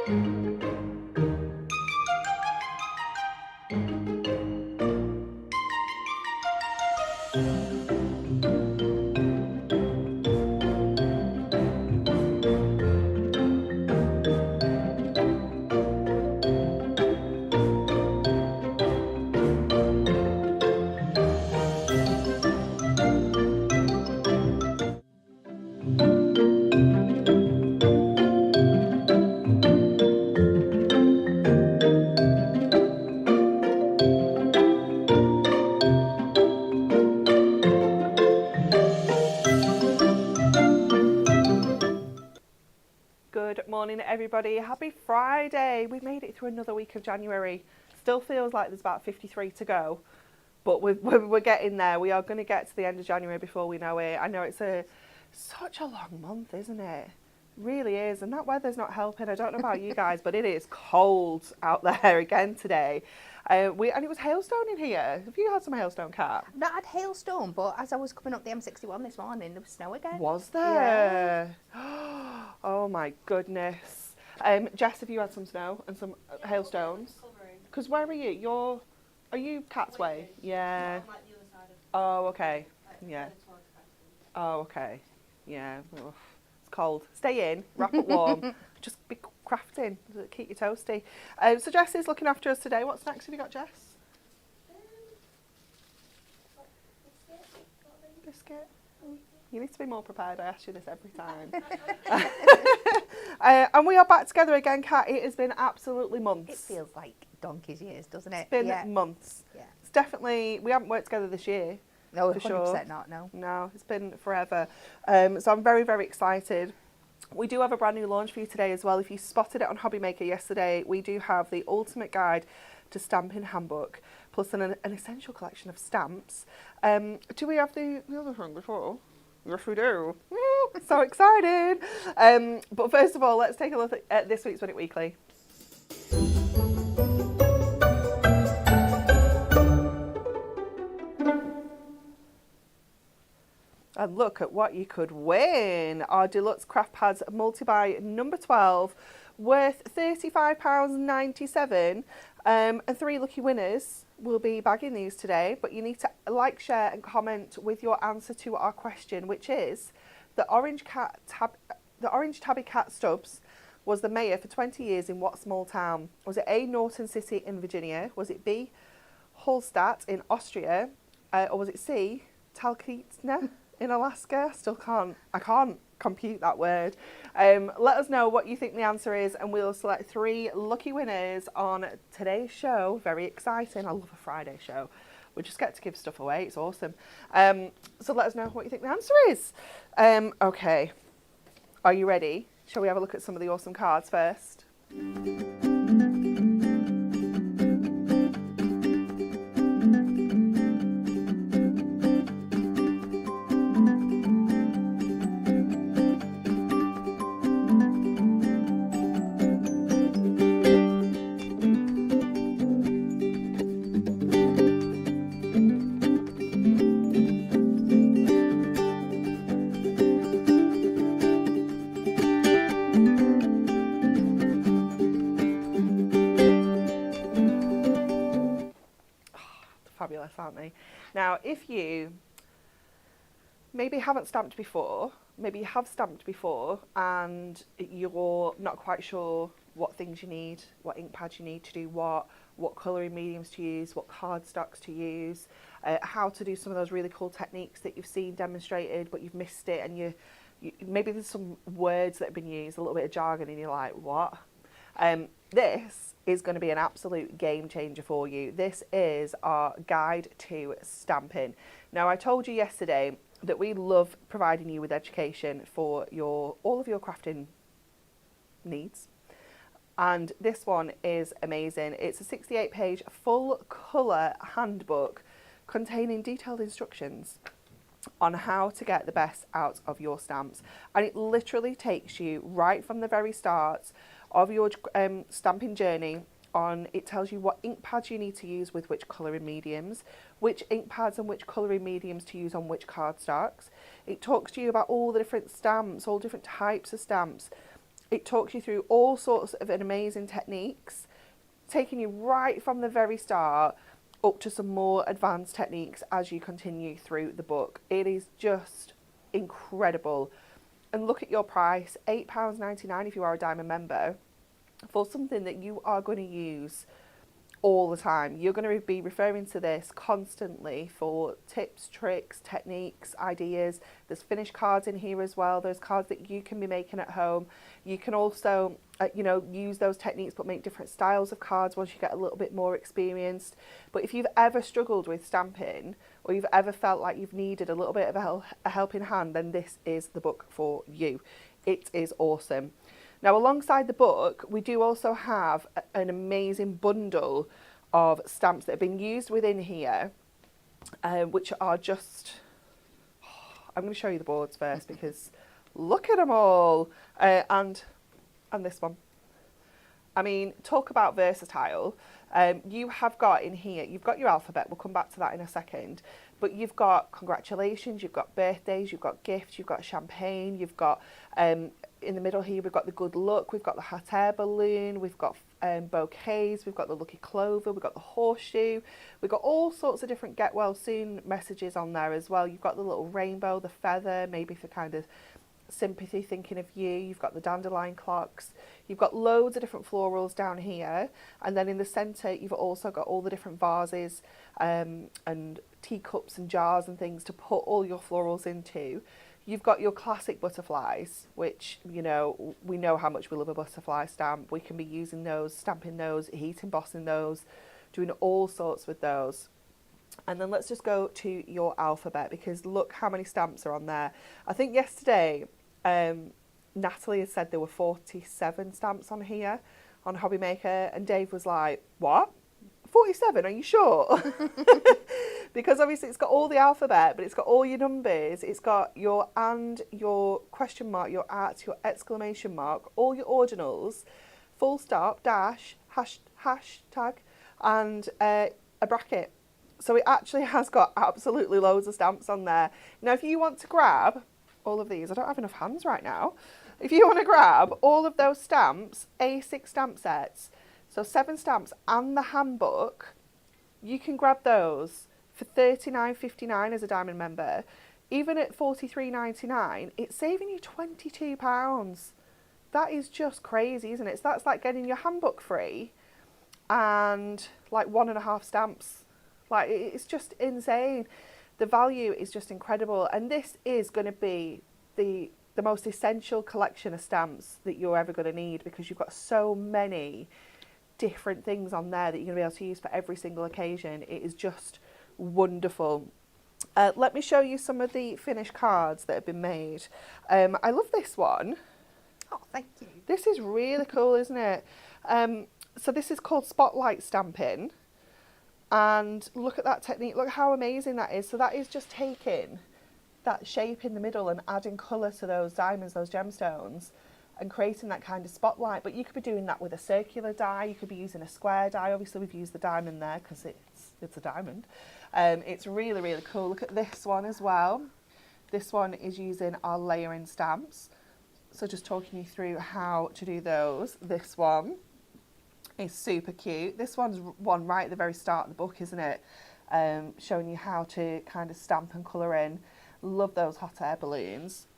Good morning, everybody. Happy Friday. We've made it through another week of January. Still feels like there's about 53 to go, but we're getting there. We are going to get to the end of January before we know it. I know it's such a long month, isn't it? It really is. And that weather's not helping. I don't know about you guys, but it is cold out there again today. And it was hailstone in here. Have you had some hailstone, Kat? Not had hailstone, but as I was coming up the M61 this morning, there was snow again. Was there? Yeah. Oh my goodness. Jess, have you had some snow and some hailstones? Because where are you? Are you Cat's Way? Yeah. I'm like the other side of. Oh, okay. Like, Yeah. towards Preston. Oh, okay. Yeah. Ugh. It's cold. Stay in. Wrap up warm. Just be crafting. Keep you toasty. So Jess is looking after us today. What's next have you got, Jess? Biscuit. You need to be more prepared. I ask you this every time. And we are back together again, Kat. It has been absolutely months. It feels like donkey's years, doesn't it? It's been months. Yeah. It's definitely, we haven't worked together this year. No, for 100% sure. not, no. No, it's been forever. So I'm very, very excited. We do have a brand new launch for you today as well. If you spotted it on Hobby Maker yesterday, we do have the ultimate guide to Stamping Handbook, plus an essential collection of stamps. Do we have the other thing before? Yes, we do. Woo, so excited. But first of all, let's take a look at this week's Win It Weekly. And look at what you could win. Our Deluxe Craft Pads Multi-Buy number 12, worth £35.97. And 3 lucky winners will be bagging these today. But you need to like, share and comment with your answer to our question, which is the orange tabby cat Stubbs was the mayor for 20 years in what small town? Was it A, Norton City in Virginia? Was it B, Hallstatt in Austria? Or was it C, Talkeetna in Alaska? I can't compute that word. Let us know what you think the answer is, and we'll select 3 lucky winners on today's show. Very exciting. I love a Friday show. We just get to give stuff away. It's awesome. So let us know what you think the answer is. Okay. Are you ready? Shall we have a look at some of the awesome cards first? Fabulous, aren't they? Now, if you maybe haven't stamped before, maybe you have stamped before and you're not quite sure what things you need, what ink pads you need to do what colouring mediums to use, what cardstocks to use, how to do some of those really cool techniques that you've seen demonstrated but you've missed it, and you maybe there's some words that have been used, a little bit of jargon, and you're like, what? This is going to be an absolute game changer for you. This is our guide to stamping. Now, I told you yesterday that we love providing you with education for all of your crafting needs. And this one is amazing. It's a 68-page full colour handbook containing detailed instructions on how to get the best out of your stamps. And it literally takes you right from the very start of your stamping journey on. It tells you what ink pads you need to use with which colouring mediums, which ink pads and which colouring mediums to use on which cardstocks. It talks to you about all the different stamps, all different types of stamps, It talks you through all sorts of amazing techniques, taking you right from the very start up to some more advanced techniques as you continue through the book. It is just incredible. And look at your price, £8.99 if you are a Diamond member, for something that you are going to use all the time. You're going to be referring to this constantly for tips, tricks, techniques, ideas. There's finished cards in here as well. Those cards that you can be making at home. You can also, use those techniques but make different styles of cards once you get a little bit more experienced. But if you've ever struggled with stamping, or you've ever felt like you've needed a little bit of a helping hand, then this is the book for you. It is awesome. Now, alongside the book, we do also have an amazing bundle of stamps that have been used within here, which are just... I'm going to show you the boards first because look at them all. And this one. I mean, talk about versatile. You have got in here, you've got your alphabet. We'll come back to that in a second. But you've got congratulations, you've got birthdays, you've got gifts, you've got champagne, you've got... in the middle here, we've got the good luck, we've got the hot air balloon, we've got bouquets, we've got the lucky clover, we've got the horseshoe, we've got all sorts of different get well soon messages on there as well. You've got the little rainbow, the feather, maybe for kind of sympathy, thinking of you. You've got the dandelion clocks, you've got loads of different florals down here, and then in the centre you've also got all the different vases and teacups and jars and things to put all your florals into. You've got your classic butterflies, which, we know how much we love a butterfly stamp. We can be using those, stamping those, heat embossing those, doing all sorts with those. And then let's just go to your alphabet, because look how many stamps are on there. I think yesterday, Natalie had said there were 47 stamps on here on Hobby Maker, and Dave was like, what? 47, are you sure? Because obviously it's got all the alphabet, but it's got all your numbers, it's got your and, your question mark, your at, your exclamation mark, all your ordinals, full stop, dash, hashtag, and a bracket. So it actually has got absolutely loads of stamps on there. Now, if you want to grab all of these, I don't have enough hands right now. If you want to grab all of those stamps, A6 stamp sets, so 7 stamps and the handbook, you can grab those for $39.59 as a Diamond member. Even at $43.99, it's saving you £22. That is just crazy, isn't it? So that's like getting your handbook free and like 1.5 stamps. Like, it's just insane. The value is just incredible. And this is going to be the most essential collection of stamps that you're ever going to need, because you've got so many different things on there that you're going to be able to use for every single occasion. It is just wonderful. Let me show you some of the finished cards that have been made. I love this one. Oh, thank you. This is really cool, isn't it? So this is called Spotlight Stamping. And look at that technique. Look how amazing that is. So that is just taking that shape in the middle and adding colour to those diamonds, those gemstones, and creating that kind of spotlight. But you could be doing that with a circular die. You could be using a square die. Obviously, we've used the diamond there because it's a diamond. It's really, really cool. Look at this one as well. This one is using our layering stamps. So just talking you through how to do those. This one is super cute. This one's one right at the very start of the book, isn't it? Showing you how to kind of stamp and colour in. Love those hot air balloons.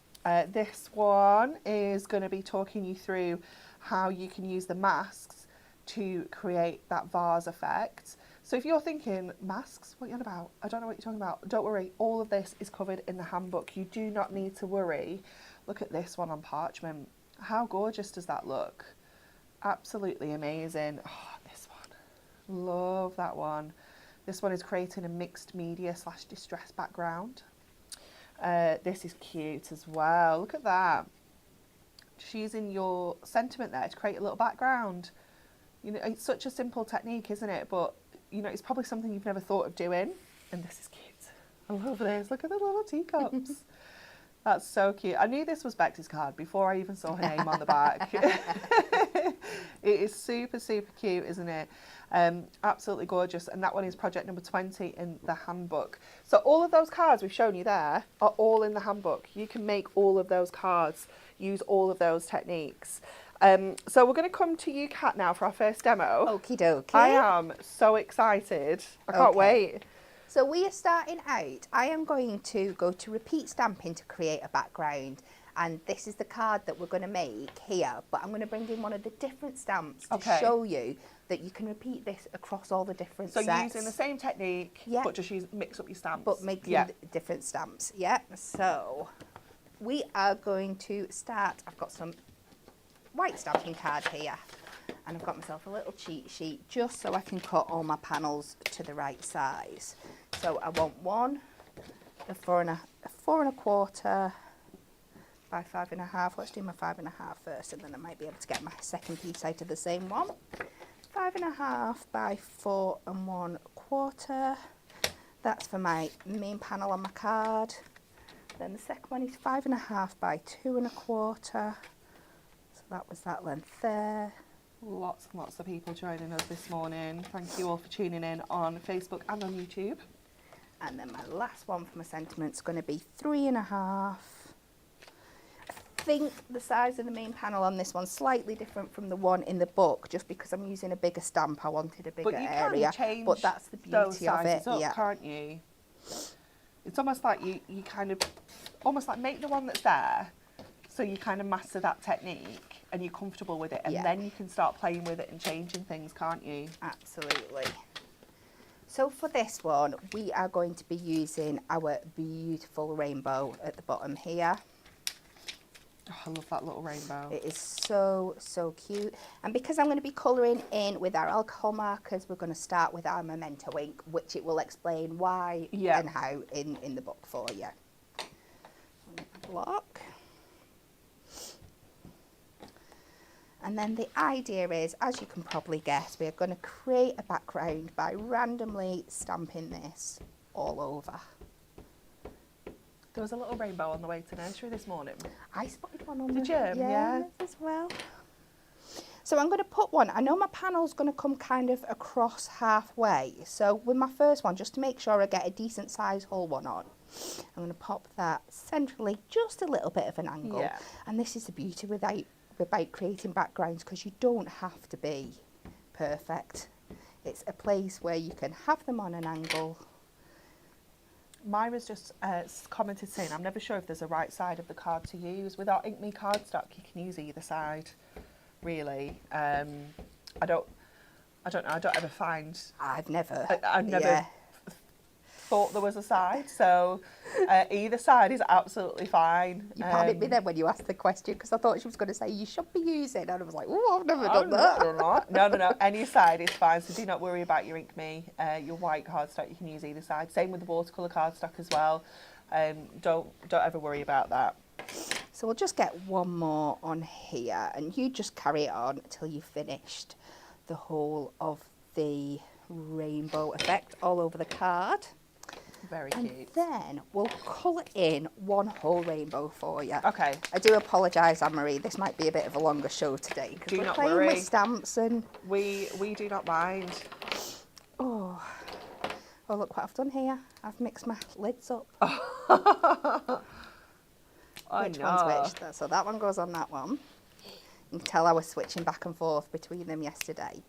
This one is going to be talking you through how you can use the masks to create that vase effect. So if you're thinking, masks, what are you on about? I don't know what you're talking about. Don't worry, all of this is covered in the handbook. You do not need to worry. Look at this one on parchment. How gorgeous does that look? Absolutely amazing. Oh, this one. Love that one. This one is creating a mixed media / distress background. This is cute as well. Look at that. Just using your sentiment there to create a little background. It's such a simple technique, isn't it? But, it's probably something you've never thought of doing. And this is cute. I love this. Look at the little teacups. That's so cute. I knew this was Bex's card before I even saw her name on the back. It is super, super cute, isn't it? Absolutely gorgeous. And that one is project number 20 in the handbook. So all of those cards we've shown you there are all in the handbook. You can make all of those cards. use all of those techniques. So we're going to come to you, Kat, now for our first demo. Okie dokie. I am so excited. I can't wait. So we are starting out. I am going to go to repeat stamping to create a background. And this is the card that we're going to make here. But I'm going to bring in one of the different stamps to show you that you can repeat this across all the different sets. So using the same technique, but just mix up your stamps. But making different stamps, So we are going to start. I've got some white stamping card here. And I've got myself a little cheat sheet just so I can cut all my panels to the right size. So I want one, a 4¼ by 5½. Let's do my 5½ first, and then I might be able to get my second piece out of the same one. 5½ by 4¼ That's for my main panel on my card. Then the second one is 5½ by 2¼ So that was that length there. Lots and lots of people joining us this morning. Thank you all for tuning in on Facebook and on YouTube. And then my last one for my sentiment's going to be 3½. I think the size of the main panel on this one's slightly different from the one in the book, just because I'm using a bigger stamp. I wanted a bigger area. Can change but that's the beauty of it. Up, can't you? It's almost like you kind of almost like make the one that's there, so you kind of master that technique and you're comfortable with it, and then you can start playing with it and changing things, can't you? Absolutely. So for this one, we are going to be using our beautiful rainbow at the bottom here. Oh, I love that little rainbow. It is so, so cute. And because I'm going to be colouring in with our alcohol markers, we're going to start with our Memento ink, which it will explain why and how in the book for you. Block. And then the idea is, as you can probably guess, we are going to create a background by randomly stamping this all over. There was a little rainbow on the way to nursery this morning. I spotted one on the gym, yeah, as well. So I'm going to put one. I know my panel's going to come kind of across halfway. So with my first one, just to make sure I get a decent size hole one on, I'm going to pop that centrally, just a little bit of an angle. Yeah. And this is the beauty about creating backgrounds, because you don't have to be perfect. It's a place where you can have them on an angle. Myra's just commented saying, I'm never sure if there's a right side of the card to use. With our Ink Me cardstock, you can use either side, really. I don't know, I don't ever find... I've never thought there was a side, so either side is absolutely fine. You panicked me then when you asked the question, because I thought she was going to say you should be using, and I was like, oh, I've never done that. No, any side is fine, so do not worry about your Ink Me. Your white cardstock, you can use either side. Same with the watercolour cardstock as well. Don't ever worry about that. So we'll just get one more on here, and you just carry it on until you've finished the whole of the rainbow effect all over the card. Very and cute. Then we'll colour in one whole rainbow for you. Okay. I do apologise, Anne-Marie. This might be a bit of a longer show today, because we're playing with stamps and... We do not mind. Oh, look what I've done here. I've mixed my lids up. Which one's which? So that one goes on that one. You can tell I was switching back and forth between them yesterday.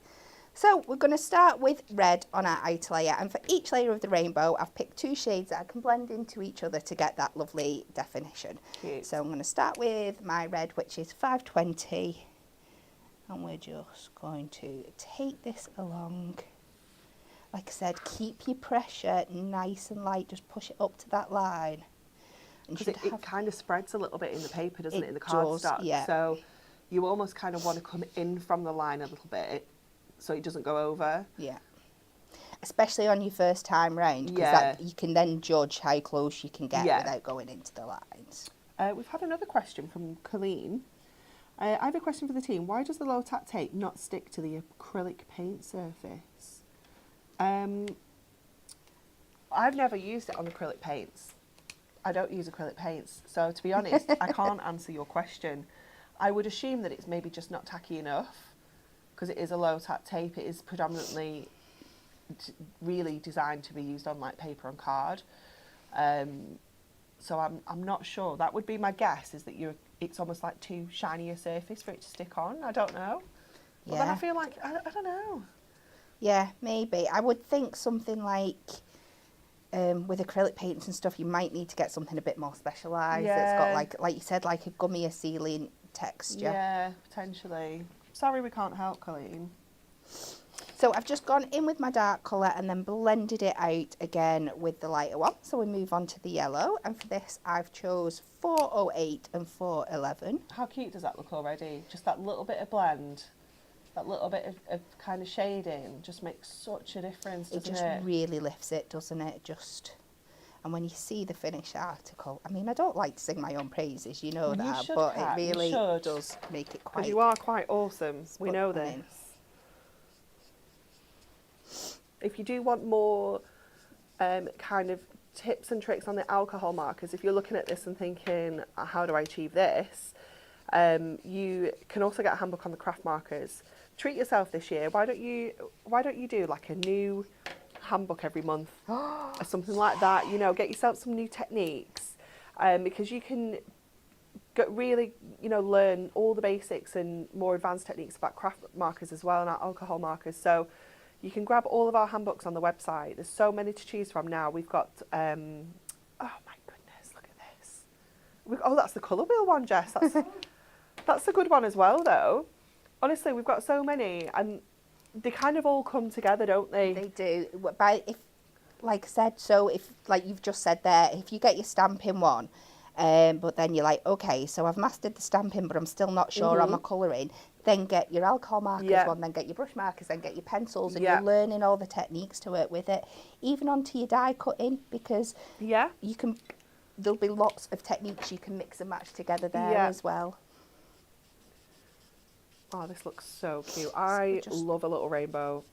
So we're going to start with red on our outer layer, and for each layer of the rainbow I've picked two shades that I can blend into each other to get that lovely definition. Cute. So I'm going to start with my red, which is 520, and we're just going to take this along. Like I said, keep your pressure nice and light, just push it up to that line. Because it kind of spreads a little bit in the paper, doesn't it, in the does, cardstock? yeah. So you almost kind of want to come in from the line a little bit, so it doesn't go over. Yeah. Especially on your first time round, because you can then judge how close you can get without going into the lines. We've had another question from Colleen. I have a question for the team. Why does the low-tack tape not stick to the acrylic paint surface? I've never used it on acrylic paints. I don't use acrylic paints, so to be honest, I can't answer your question. I would assume that it's maybe just not tacky enough, because it is a low-tack tape. It is predominantly really designed to be used on like paper and card. So I'm not sure. That would be my guess, is that it's almost like too shiny a surface for it to stick on. I don't know. But then I feel like, I don't know. Yeah, maybe. I would think something like with acrylic paints and stuff, you might need to get something a bit more specialised. It's got like you said, like a gummier sealing texture. Yeah, potentially. Sorry we can't help, Colleen. So I've just gone in with my dark colour and then blended it out again with the lighter one. So we move on to the yellow, and for this I've chose 408 and 411. How cute does that look already? Just that little bit of blend, that little bit of kind of shading just makes such a difference, doesn't it? It just really lifts it, doesn't it? And when you see the finished article, I mean, I don't like to sing my own praises, you know that, but it really does make it quite... Because you are quite awesome, we know this. If you do want more kind of tips and tricks on the alcohol markers, if you're looking at this and thinking, how do I achieve this? You can also get a handbook on the craft markers. Treat yourself this year. Why don't you do like a new handbook every month or something like that? You know, get yourself some new techniques, because you can really, you know, learn all the basics and more advanced techniques about craft markers as well, and our alcohol markers. So you can grab all of our handbooks on the website. There's so many to choose from now. We've got, oh my goodness, look at this. Oh, that's the colour wheel one, Jess. That's a good one as well, though. Honestly, we've got so many, and they kind of all come together, don't they? They do. Like I said, so if, like you've just said there, if you get your stamping one, but then you're like, okay, so I've mastered the stamping, but I'm still not sure on my colouring, then get your alcohol markers one, then get your brush markers, then get your pencils, and you're learning all the techniques to work with it, even onto your die cutting, because you can, there'll be lots of techniques you can mix and match together there as well. Oh, this looks so cute. I love a little rainbow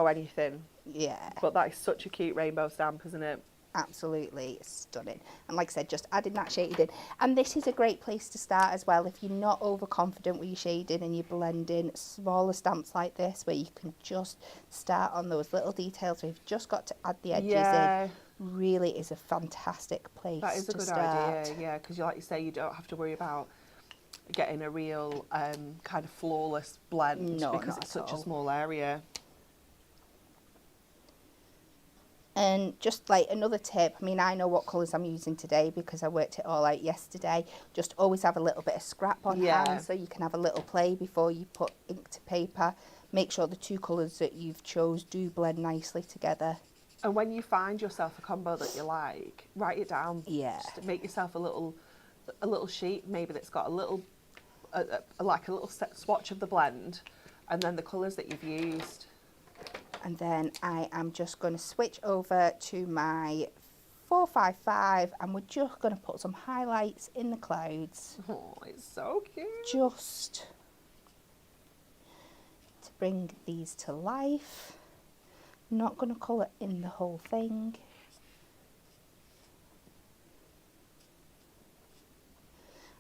anything. Yeah. But that is such a cute rainbow stamp, isn't it? Absolutely stunning. And like I said, just adding that shading. And this is a great place to start as well. If you're not overconfident with your shading and you're blending, smaller stamps like this where you can just start on those little details where you've just got to add the edges in, really is a fantastic place to start. That is a good idea, yeah, because like you say, you don't have to worry about getting a real kind of flawless blend because it's such a small area. And just like another tip, I mean, I know what colours I'm using today because I worked it all out yesterday. Just always have a little bit of scrap on hand so you can have a little play before you put ink to paper. Make sure the two colours that you've chose do blend nicely together. And when you find yourself a combo that you like, write it down. Yeah. Just make yourself a little sheet, maybe that's got a little swatch of the blend, and then the colours that you've used. And then I am just going to switch over to my 455 and we're just going to put some highlights in the clouds. Oh, it's so cute. Just to bring these to life. Not going to colour in the whole thing.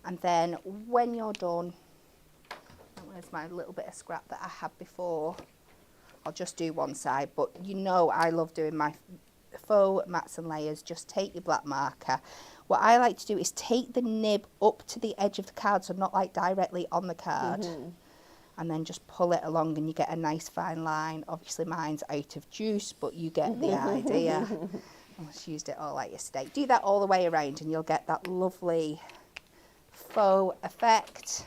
And then when you're done, where's my little bit of scrap that I had before? I'll just do one side, but you know I love doing my faux mats and layers. Just take your black marker. What I like to do is take the nib up to the edge of the card, so not like directly on the card, and then just pull it along and you get a nice fine line. Obviously mine's out of juice, but you get the idea. I just used it all out yesterday. Do that all the way around and you'll get that lovely faux effect.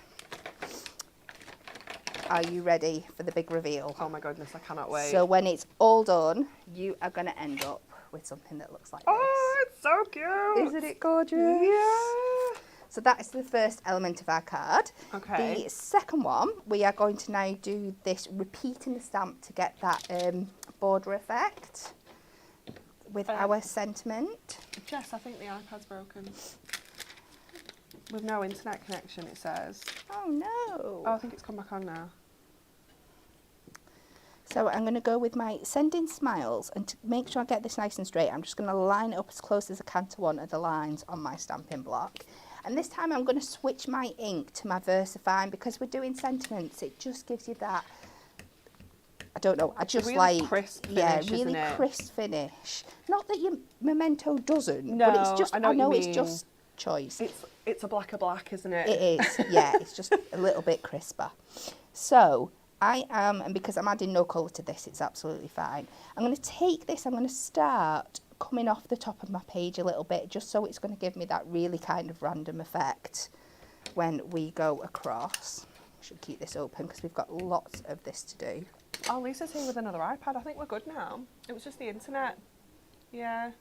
Are you ready for the big reveal? Oh my goodness, I cannot wait. So when it's all done, you are going to end up with something that looks like this. Oh, it's so cute. Isn't it gorgeous? Yeah. So that is the first element of our card. Okay. The second one, we are going to now do this repeating the stamp to get that border effect with our sentiment. Jess, I think the iPad's broken. With no internet connection, it says. Oh no. Oh, I think it's come back on now. So I'm going to go with my Sending Smiles, and to make sure I get this nice and straight, I'm just going to line it up as close as I can to one of the lines on my stamping block. And this time I'm going to switch my ink to my VersaFine because we're doing sentiments. It just gives you that I don't know. I just really like crisp finish, yeah, isn't really it? crisp finish. Not that your Memento doesn't, No, but it's just I know what you it's mean. just choice. It's a blacker black, isn't it? It is, yeah. It's just a little bit crisper. So I am, and because I'm adding no colour to this, it's absolutely fine. I'm going to take this. I'm going to start coming off the top of my page a little bit, just so it's going to give me that really kind of random effect when we go across. I should keep this open because we've got lots of this to do. Oh, Lisa's here with another iPad. I think we're good now. It was just the internet. Yeah.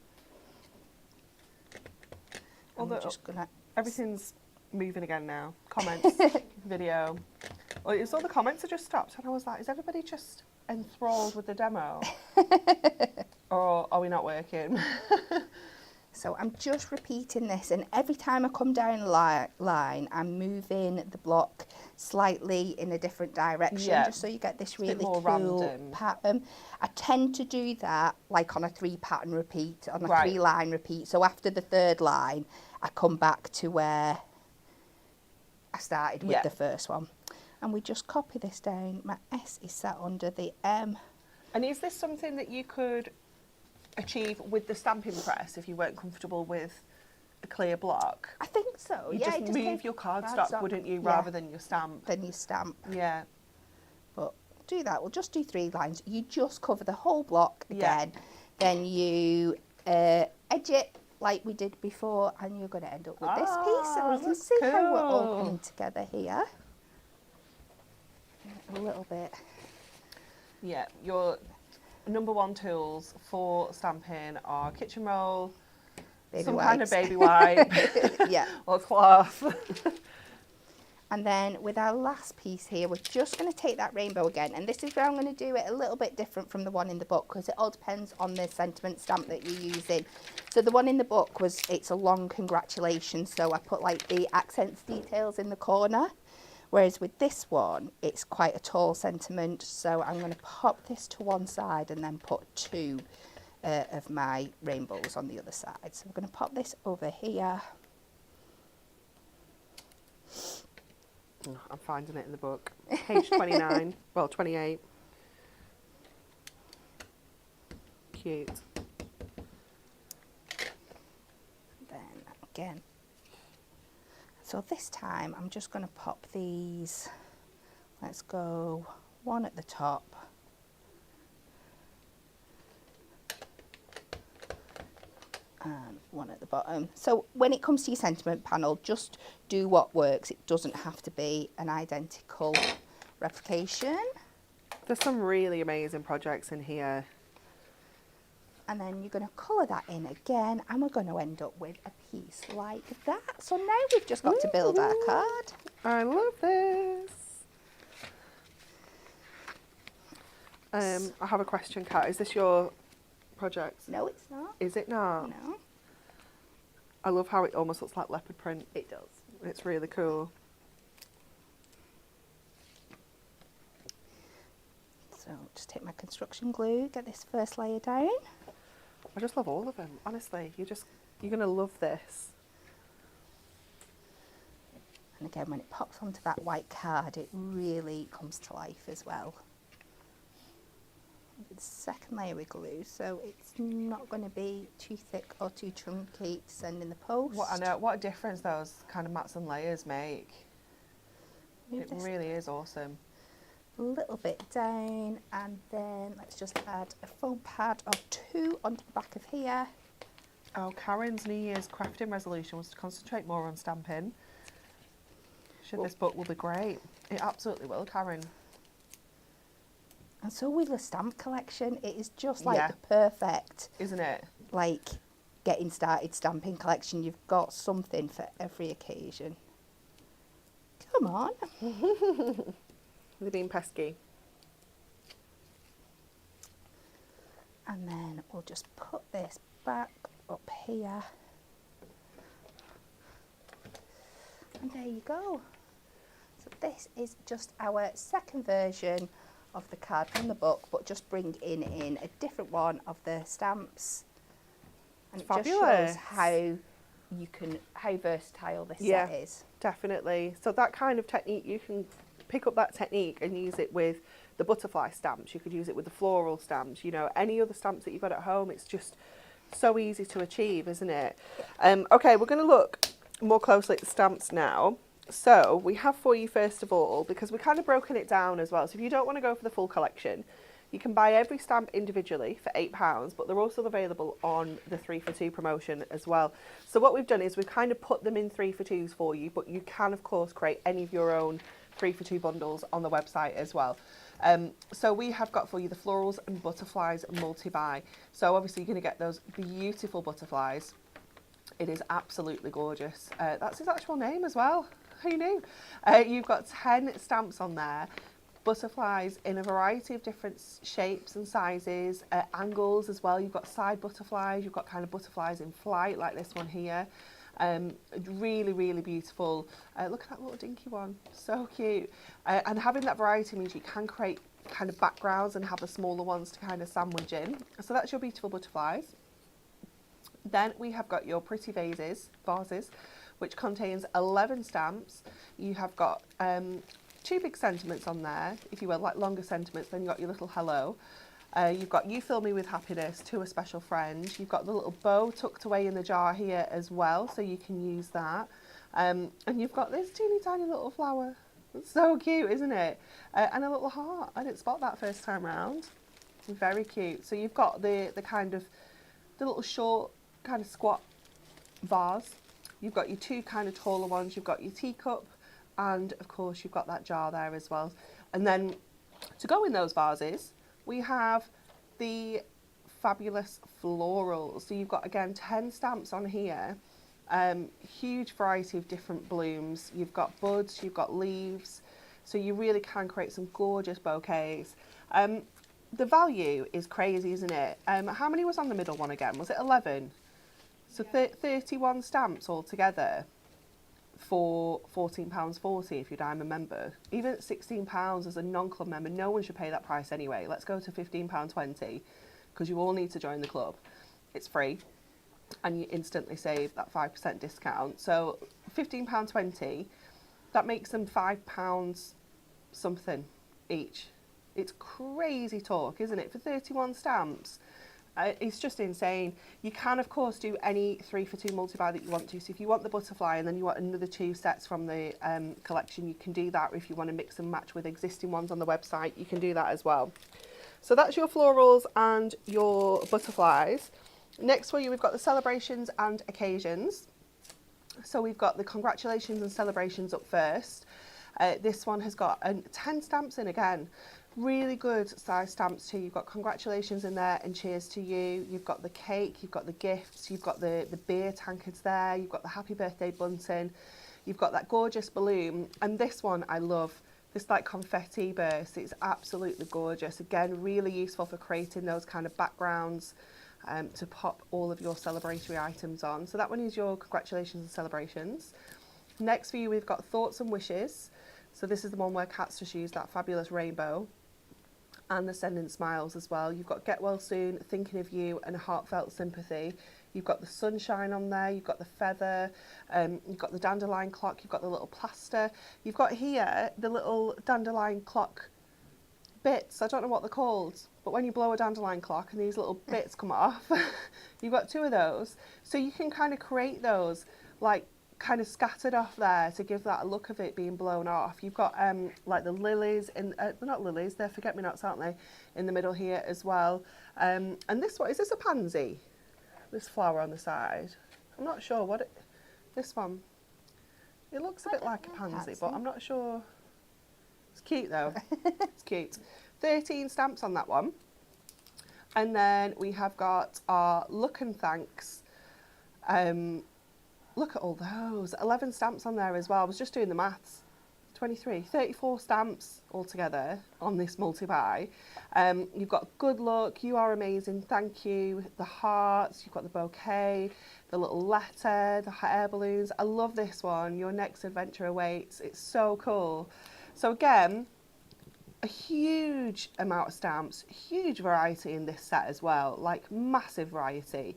I'm just gonna. Everything's moving again now. Comments, video. Well, it's all the comments are just stopped, and I was like, is everybody just enthralled with the demo? Or are we not working? So I'm just repeating this, and every time I come down a line, I'm moving the block slightly in a different direction, just so you get this really more cool random pattern. I tend to do that like on a 3 pattern repeat, on a 3 line repeat. So after the 3rd line, I come back to where I started with the first one. And we just copy this down. My S is sat under the M. And is this something that you could achieve with the stamping press if you weren't comfortable with a clear block? I think so. You yeah, just move your cardstock, wouldn't you, rather than your stamp? Then you stamp. Yeah. But do that. We'll just do 3 lines. You just cover the whole block again. Then you edge it like we did before, and you're going to end up with this piece. So you can see how we're all coming together here. A little bit. Yeah, your number 1 tools for stamping are kitchen roll, some kind of baby wipe, yeah, or cloth. And then with our last piece here, we're just going to take that rainbow again, and this is where I'm going to do it a little bit different from the one in the book, because it all depends on the sentiment stamp that you're using. So the one in the book it's a long congratulations, so I put like the accents details in the corner. Whereas with this one, it's quite a tall sentiment, so I'm going to pop this to one side and then put 2 of my rainbows on the other side. So we're going to pop this over here. I'm finding it in the book. Page 29, well, 28. Cute. Then again. So this time I'm just going to pop these, let's go 1 at the top, and 1 at the bottom. So when it comes to your sentiment panel, just do what works. It doesn't have to be an identical replication. There's some really amazing projects in here. And then you're going to colour that in again, and we're going to end up with a piece like that. So now we've just got to build our card. I love this. I have a question, Kat. Is this your project? No, it's not. Is it not? No. I love how it almost looks like leopard print. It does. It's really cool. So just take my construction glue, get this first layer down. I just love all of them, honestly. You're going to love this. And again, when it pops onto that white card, it really comes to life as well. The second layer with glue, so it's not going to be too thick or too chunky to send in the post. I know, what a difference those kind of mats and layers make. It really is awesome. A little bit down, and then let's just add a foam pad or 2 onto the back of here. Oh, Karen's New Year's crafting resolution was to concentrate more on stamping. This book will be great. It absolutely will, Karen. And so with the stamp collection, it is just like the perfect, isn't it? Like getting started stamping collection. You've got something for every occasion. Come on. They're being pesky. And then we'll just put this back up here. And there you go. So this is just our second version of the card from the book, but just bring in a different one of the stamps. And it just shows how versatile this set is. Definitely. So that kind of technique, you can pick up that technique and use it with the butterfly stamps, you could use it with the floral stamps, you know, any other stamps that you've got at home. It's just so easy to achieve, isn't it? Okay, we're going to look more closely at the stamps now. So we have for you, first of all, because we've kind of broken it down as well. So if you don't want to go for the full collection, you can buy every stamp individually for £8, but they're also available on the 3 for 2 promotion as well. So what we've done is we've kind of put them in 3 for 2s for you, but you can of course create any of your own 3 for 2 bundles on the website as well. So we have got for you the florals and butterflies multi-buy. So obviously you're going to get those beautiful butterflies. It is absolutely gorgeous. That's his actual name as well. Who knew? You've got 10 stamps on there. Butterflies in a variety of different shapes and sizes, angles as well. You've got side butterflies, you've got kind of butterflies in flight like this one here. Really, really beautiful. Look at that little dinky one, so cute. And having that variety means you can create kind of backgrounds and have the smaller ones to kind of sandwich in. So that's your beautiful butterflies. Then we have got your pretty vases, which contains 11 stamps. You have got 2 big sentiments on there. If you were like longer sentiments, then you've got your little hello. You've got you fill me with happiness, to a special friend. You've got the little bow tucked away in the jar here as well, so you can use that. And you've got this teeny tiny little flower. It's so cute, isn't it? And a little heart. I didn't spot that first time round. Very cute. So you've got the kind of the little short kind of squat vase. You've got your 2 kind of taller ones. You've got your teacup. And of course you've got that jar there as well. And then to go in those vases, we have the fabulous florals. So you've got, again, 10 stamps on here. Huge variety of different blooms. You've got buds, you've got leaves. So you really can create some gorgeous bouquets. The value is crazy, isn't it? How many was on the middle one again? Was it 11? So 31 stamps altogether for £14.40 if you're a Diamond member. Even at £16 as a non-club member, no one should pay that price anyway. Let's go to £15.20 because you all need to join the club. It's free and you instantly save that 5% discount. So £15.20, that makes them £5 something each. It's crazy talk, isn't it, for 31 stamps? It's just insane. You can, of course, do any 3 for 2 multi-buy that you want to. So if you want the butterfly and then you want another 2 sets from the collection, you can do that. Or if you want to mix and match with existing ones on the website, you can do that as well. So that's your florals and your butterflies. Next for you, we've got the celebrations and occasions. So we've got the congratulations and celebrations up first. This one has got 10 stamps in again. Really good size stamps too. You've got congratulations in there and cheers to you. You've got the cake, you've got the gifts, you've got the beer tankards there, you've got the happy birthday bunting, you've got that gorgeous balloon. And this one I love, this like confetti burst. It's absolutely gorgeous. Again, really useful for creating those kind of backgrounds to pop all of your celebratory items on. So that one is your congratulations and celebrations. Next for you, we've got thoughts and wishes. So this is the one where Kat's just used that fabulous rainbow. And the sending smiles as well. You've got get well soon, thinking of you, and heartfelt sympathy. You've got the sunshine on there, you've got the feather, you've got the dandelion clock, you've got the little plaster. You've got here the little dandelion clock bits. I don't know what they're called, but when you blow a dandelion clock and these little bits come off, you've got 2 of those. So you can kind of create those like kind of scattered off there to give that look of it being blown off. You've got like the lilies, they're not lilies, they're forget-me-nots, aren't they, in the middle here as well. And this one, is this a pansy? This flower on the side? I'm not sure what it, this one, it looks a bit like a pansy, but I'm not sure. It's cute though. It's cute. 13 stamps on that one. And then we have got our look and thanks. Look at all those. 11 stamps on there as well. I was just doing the maths. 34 stamps altogether on this multi-buy. You've got good luck, you are amazing, thank you, the hearts, you've got the bouquet, the little letter, the hot air balloons. I love this one. Your next adventure awaits. It's so cool. So again, a huge amount of stamps, huge variety in this set as well, like massive variety.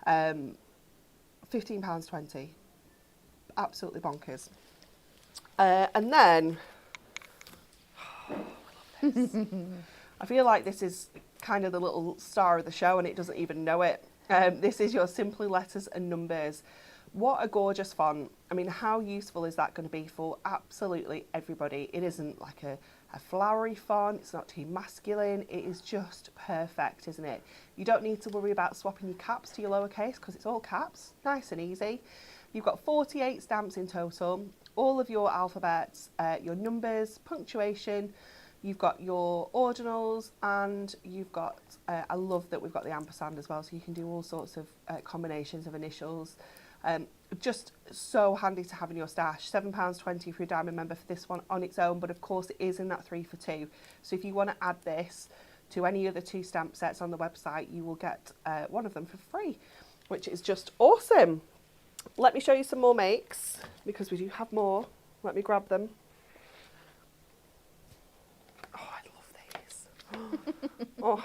£15.20, absolutely bonkers. And then, oh, I love this. I feel like this is kind of the little star of the show and it doesn't even know it. This is your Simply Letters and Numbers. What a gorgeous font. I mean, how useful is that going to be for absolutely everybody? It isn't like a flowery font, it's not too masculine, it is just perfect, isn't it? You don't need to worry about swapping your caps to your lowercase because it's all caps, nice and easy. You've got 48 stamps in total, all of your alphabets, your numbers, punctuation, you've got your ordinals, and you've got, I love that we've got the ampersand as well, so you can do all sorts of combinations of initials. Just so handy to have in your stash. £7.20 for a diamond member for this one on its own, but of course it is in that 3 for 2. So if you want to add this to any other 2 stamp sets on the website, you will get one of them for free, which is just awesome. Let me show you some more makes because we do have more. Let me grab them. Oh, I love these. Oh,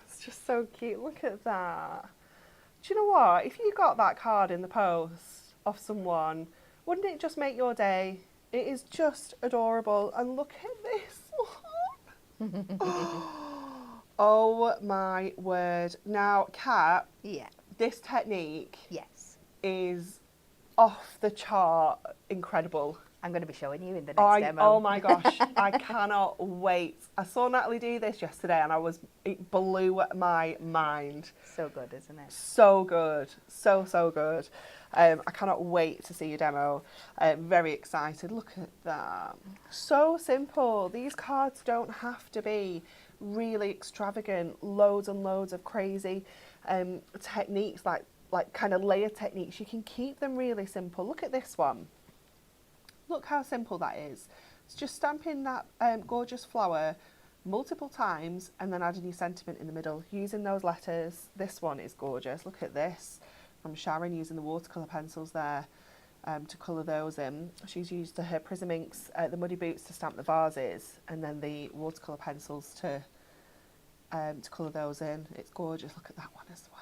it's just so cute. Look at that. Do you know what? If you got that card in the post off someone, wouldn't it just make your day? It is just adorable. And look at this. Oh my word. Now, Kat, Yeah. this technique Yes. is off the chart incredible. I'm going to be showing you in the next demo. Oh my gosh, I cannot wait. I saw Natalie do this yesterday and it blew my mind. So good, isn't it? So good, so good. I cannot wait to see your demo. Very excited. Look at that. So simple. These cards don't have to be really extravagant, loads and loads of crazy techniques, like kind of layer techniques. You can keep them really simple. Look at this one. Look how simple that is. It's just stamping that gorgeous flower multiple times and then adding your sentiment in the middle using those letters. This one is gorgeous. Look at this from Sharon using the watercolour pencils there to colour those in. She's used her Prism inks, the Muddy Boots to stamp the vases and then the watercolour pencils to colour those in. It's gorgeous. Look at that one as well.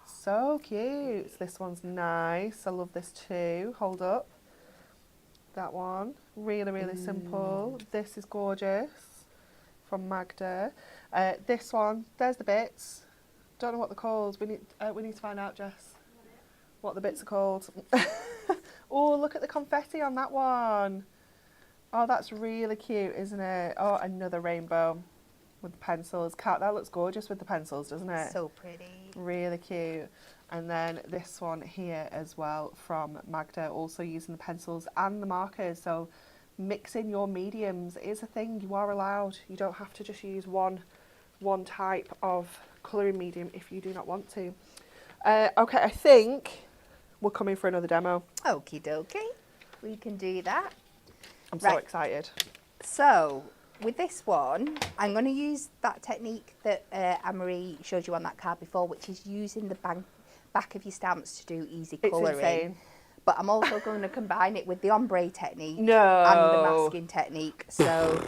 So cute. This one's nice. I love this too. Hold up. That one, really simple. This is gorgeous from Magda. This one, there's the bits. Don't know what they're called. We need to find out, Jess, what the bits are called. Oh, look at the confetti on that one. Oh, that's really cute, isn't it? Oh, another rainbow with the pencils. Kat, that looks gorgeous with the pencils, doesn't it? So pretty. Really cute. And then this one here as well from Magda, also using the pencils and the markers. So mixing your mediums is a thing. You are allowed. You don't have to just use one type of colouring medium if you do not want to. Okay, I think we're coming for another demo. Okie dokie. We can do that. I'm so excited. So with this one, I'm going to use that technique that Anne-Marie showed you on that card before, which is using the back of your stamps to do easy colouring. It's insane. But I'm also going to combine it with the ombre technique and the masking technique. So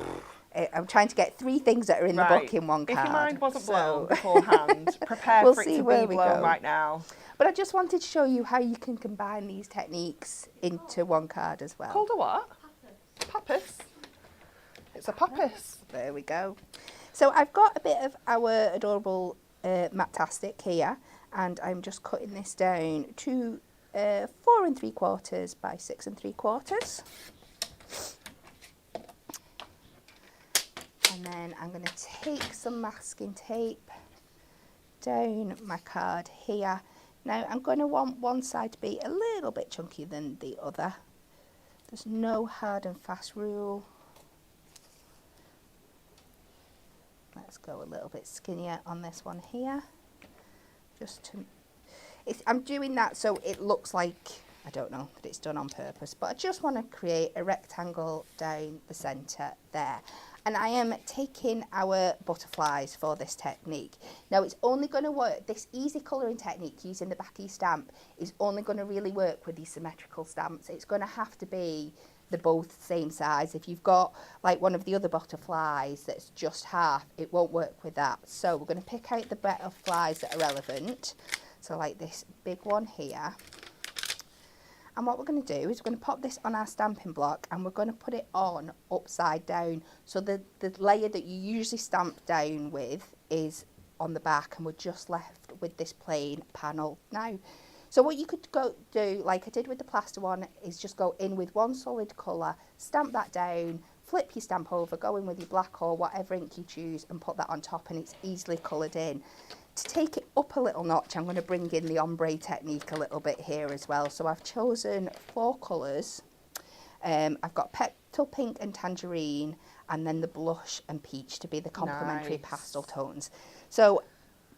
I'm trying to get 3 things that are in the book in one card. If your mind wasn't blown beforehand, prepare for it to be blown right now. But I just wanted to show you how you can combine these techniques into one card as well. Called a what? Pappus. It's a pappus. There we go. So I've got a bit of our adorable Matastic here, and I'm just cutting this down to 4 3/4 by 6 3/4. And then I'm going to take some masking tape down my card here. Now I'm going to want one side to be a little bit chunkier than the other. There's no hard and fast rule. Let's go a little bit skinnier on this one here. Just to, I'm doing that so it looks like, I don't know, that it's done on purpose, but I just want to create a rectangle down the centre there. And I am taking our butterflies for this technique. Now it's only going to work, this easy colouring technique using the back of your stamp is only going to really work with these symmetrical stamps. It's going to have to be the both same size. If you've got like one of the other butterflies that's just half, it won't work with that. So we're going to pick out the butterflies that are relevant. So like this big one here. And what we're going to do is we're going to pop this on our stamping block and we're going to put it on upside down. So the layer that you usually stamp down with is on the back, and we're just left with this plain panel now. So what you could go do, like I did with the plaster one, is just go in with one solid colour, stamp that down, flip your stamp over, go in with your black or whatever ink you choose and put that on top, and it's easily coloured in. To take it up a little notch, I'm going to bring in the ombre technique a little bit here as well. So I've chosen 4 colours. I've got petal pink and tangerine, and then the blush and peach to be the complementary pastel tones. So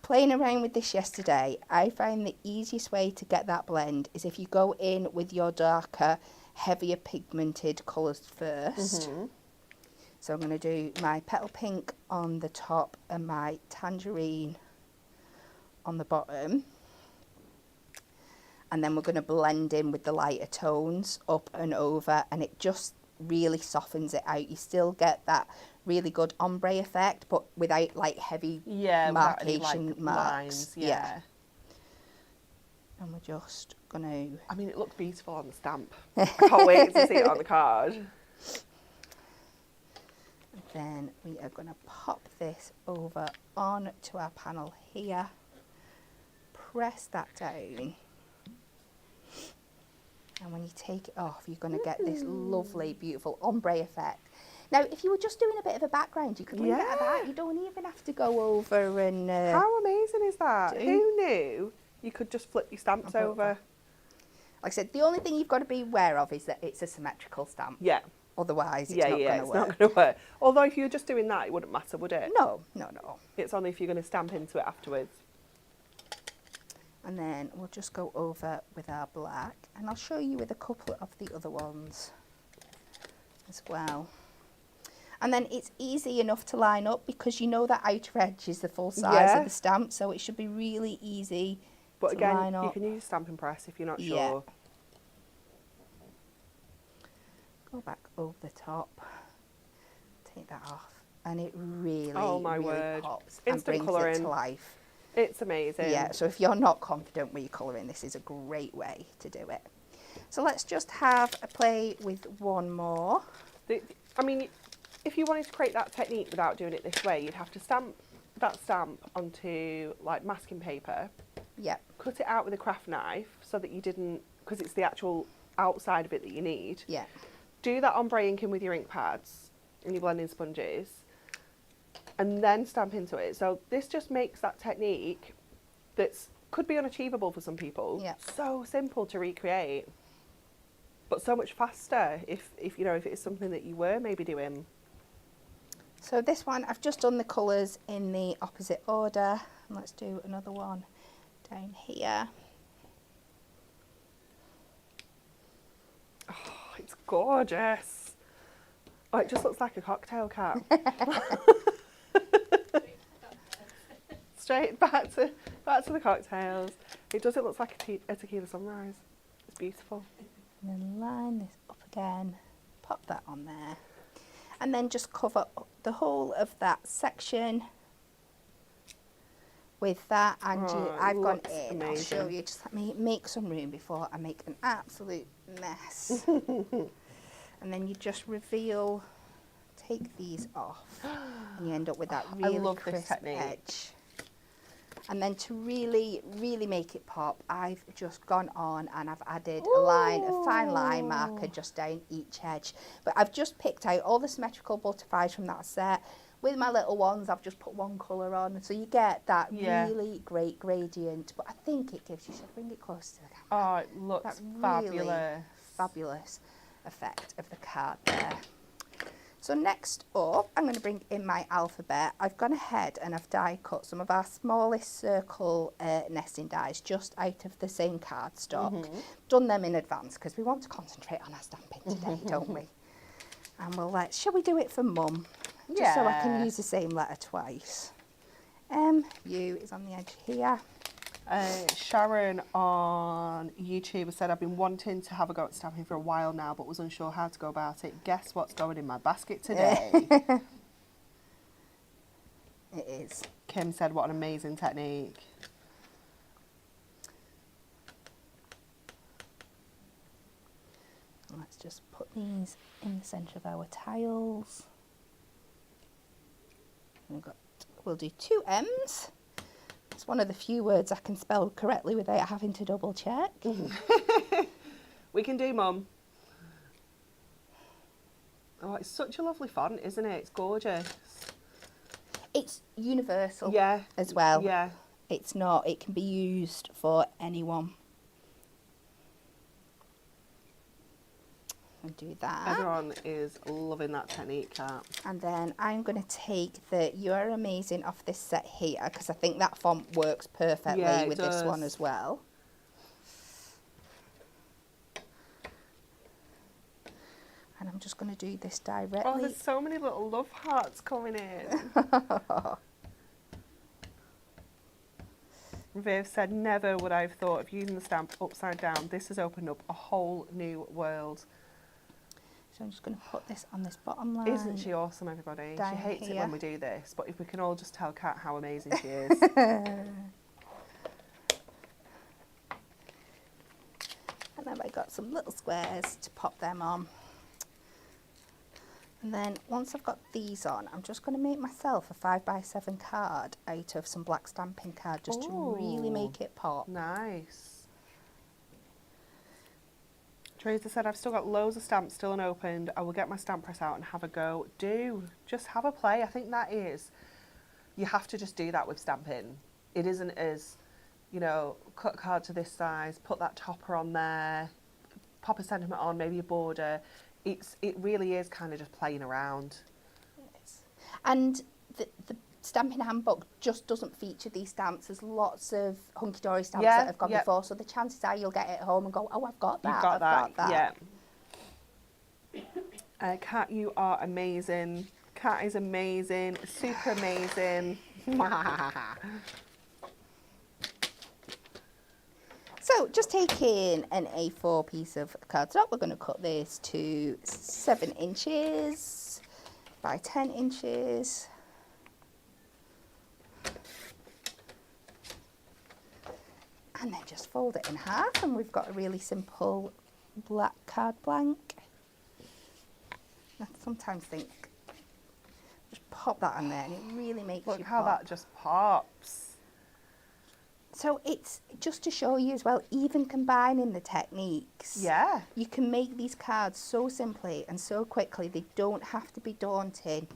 playing around with this yesterday, I find the easiest way to get that blend is if you go in with your darker, heavier pigmented colours first. So I'm going to do my petal pink on the top and my tangerine on the bottom, and then we're going to blend in with the lighter tones up and over, and it just really softens it out. You still get that really good ombre effect, but without like heavy marcation marks. Yeah. And we're just going to... I mean, it looks beautiful on the stamp. I can't wait to see it on the card. Then we are going to pop this over onto our panel here. Press that down, and when you take it off, you're going to get this lovely, beautiful ombre effect. Now, if you were just doing a bit of a background, you could leave it at that. You don't even have to go over and... How amazing is that? Who knew you could just flip your stamps over? Like I said, the only thing you've got to be aware of is that it's a symmetrical stamp. Yeah. Otherwise, it's not going to work. It's not going to work. Although if you were just doing that, it wouldn't matter, would it? No. It's only if you're going to stamp into it afterwards. And then we'll just go over with our black, and I'll show you with a couple of the other ones as well. And then it's easy enough to line up because you know that outer edge is the full size of the stamp, so it should be really easy to line up. You can use stamping press if you're not sure. Go back over the top, take that off, and it really, word. pops Instant and brings colouring it to life. It's amazing. Yeah, so if you're not confident with your colouring, this is a great way to do it. So let's just have a play with one more. I mean, if you wanted to create that technique without doing it this way, you'd have to stamp that stamp onto like masking paper. Yeah. Cut it out with a craft knife so that you didn't, because it's the actual outside of it that you need. Yeah. Do that ombre inking with your ink pads and your blending sponges, and then stamp into it. So this just makes that technique that's could be unachievable for some people so simple to recreate, but so much faster if you know, if it's something that you were maybe doing. So this one, I've just done the colours in the opposite order. And let's do another one down here. Oh, it's gorgeous. Oh, it just looks like a cocktail cap. Straight back to the cocktails. It does. It looks like a tequila sunrise. It's beautiful. And then line this up again. Pop that on there. And then just cover up the whole of that section with that. And I've gone in. I'll show you. Just let me make some room before I make an absolute mess. And then you just reveal, take these off, and you end up with that really crisp edge. And then to really, really make it pop, I've just gone on and I've added a fine line marker just down each edge. But I've just picked out all the symmetrical butterflies from that set. With my little ones, I've just put one colour on. So you get that really great gradient. But I think it gives you, should I bring it close to the camera? Oh, it looks fabulous. Really fabulous effect of the card there. So next up, I'm going to bring in my alphabet. I've gone ahead and I've die cut some of our smallest circle nesting dies just out of the same cardstock. Done them in advance because we want to concentrate on our stamping today, don't we? And shall we do it for Mum? Just so I can use the same letter twice. U is on the edge here. Sharon on YouTube said, I've been wanting to have a go at stamping for a while now, but was unsure how to go about it. Guess what's going in my basket today? It is. Kim said, what an amazing technique. put these in the centre of our tiles. We'll do 2 M's. It's one of the few words I can spell correctly without having to double check. We can do, Mum. Oh, it's such a lovely font, isn't it? It's gorgeous. It's universal as well. Yeah. It's not, it can be used for anyone. And do that. Everyone is loving that technique, Kat. And then I'm going to take the You Are Amazing off this set here, because I think that font works perfectly with this one as well. And I'm just going to do this directly. Oh, there's so many little love hearts coming in. Viv said, never would I have thought of using the stamp upside down. This has opened up a whole new world. So I'm just going to put this on this bottom line. Isn't she awesome, everybody? Down She hates here. it when we do this, but if we can all just tell Kat how amazing she is. And then I got some little squares to pop them on. And then once I've got these on, I'm just going to make myself a 5x7 card out of some black stamping card just to really make it pop. Nice. Teresa said, I've still got loads of stamps still unopened. I will get my stamp press out and have a go. Do. Just have a play. I think that is, you have to just do that with stamping. It isn't as, you know, cut a card to this size, put that topper on there, pop a sentiment on, maybe a border. It really is kind of just playing around. Yes. And the Stamping Handbook just doesn't feature these stamps. There's lots of hunky-dory stamps that have gone before, so the chances are you'll get it at home and go, oh, I've got that. You've got that. Yeah. Kat, you are amazing. Kat is amazing, super amazing. So just taking an A4 piece of cardstock, we're going to cut this to 7 inches by 10 inches. And then just fold it in half, and we've got a really simple black card blank. I sometimes think, just pop that on there and it really makes Look you how pop. that just pops. So it's just to show you as well, even combining the techniques. Yeah. You can make these cards so simply and so quickly, they don't have to be daunting.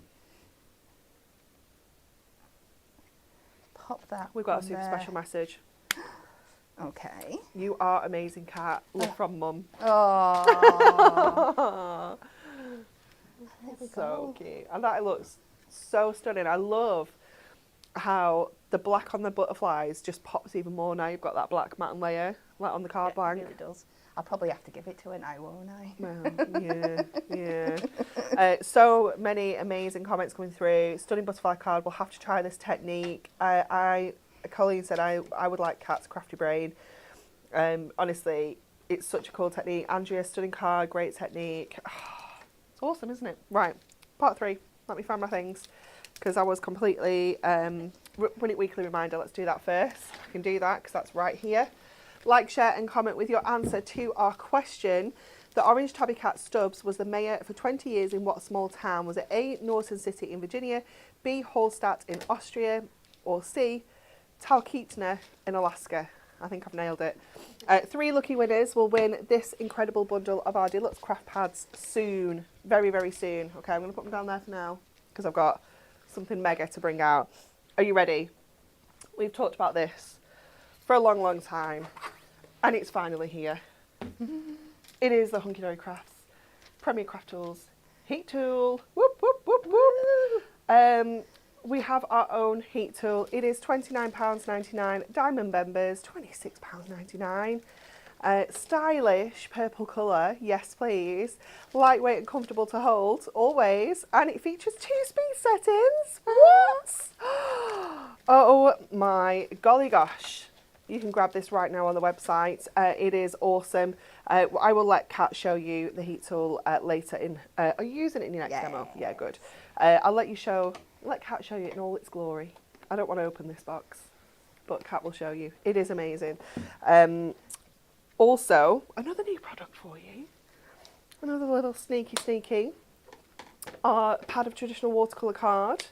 Pop that. We've got a on super there. special message. Okay. You are amazing, Kat. Love from Mum. Oh. So cute. And that looks so stunning. I love how the black on the butterflies just pops even more now you've got that black matte layer, like on the card blank. It really does. I'll probably have to give it to her now, won't I? Well, yeah. So many amazing comments coming through. Stunning butterfly card. We'll have to try this technique. Colleen said I would like Kat's crafty brain. Honestly, it's such a cool technique. Andrea, stunning card, great technique. It's awesome, isn't it? Right, part 3. Let me find my things because I was completely run it weekly reminder. Let's do that first. I can do that because that's right here. Like, share and comment with your answer to our question. The orange tabby cat Stubbs was the mayor for 20 years in what small town? Was it A, Norton City in Virginia, B, Hallstatt in Austria, or C, Talkeetna in Alaska? I think I've nailed it. 3 lucky winners will win this incredible bundle of our deluxe craft pads soon. Very, very soon. Okay, I'm going to put them down there for now because I've got something mega to bring out. Are you ready? We've talked about this for a long, long time, and it's finally here. It is the Hunky Dory Crafts Premier Craft Tools heat tool. Whoop, whoop, whoop, whoop. We have our own heat tool. It is £29.99. Diamond members, £26.99. Stylish purple colour, yes please. Lightweight and comfortable to hold, always. And it features 2 speed settings. What? Oh my golly gosh. You can grab this right now on the website. It is awesome. I will let Kat show you the heat tool later in... are you using it in your next demo? Yeah, good. I'll let Kat show you it in all its glory. I don't want to open this box, but Kat will show you. It is amazing. Also, another new product for you. Another little sneaky pad of traditional watercolour card.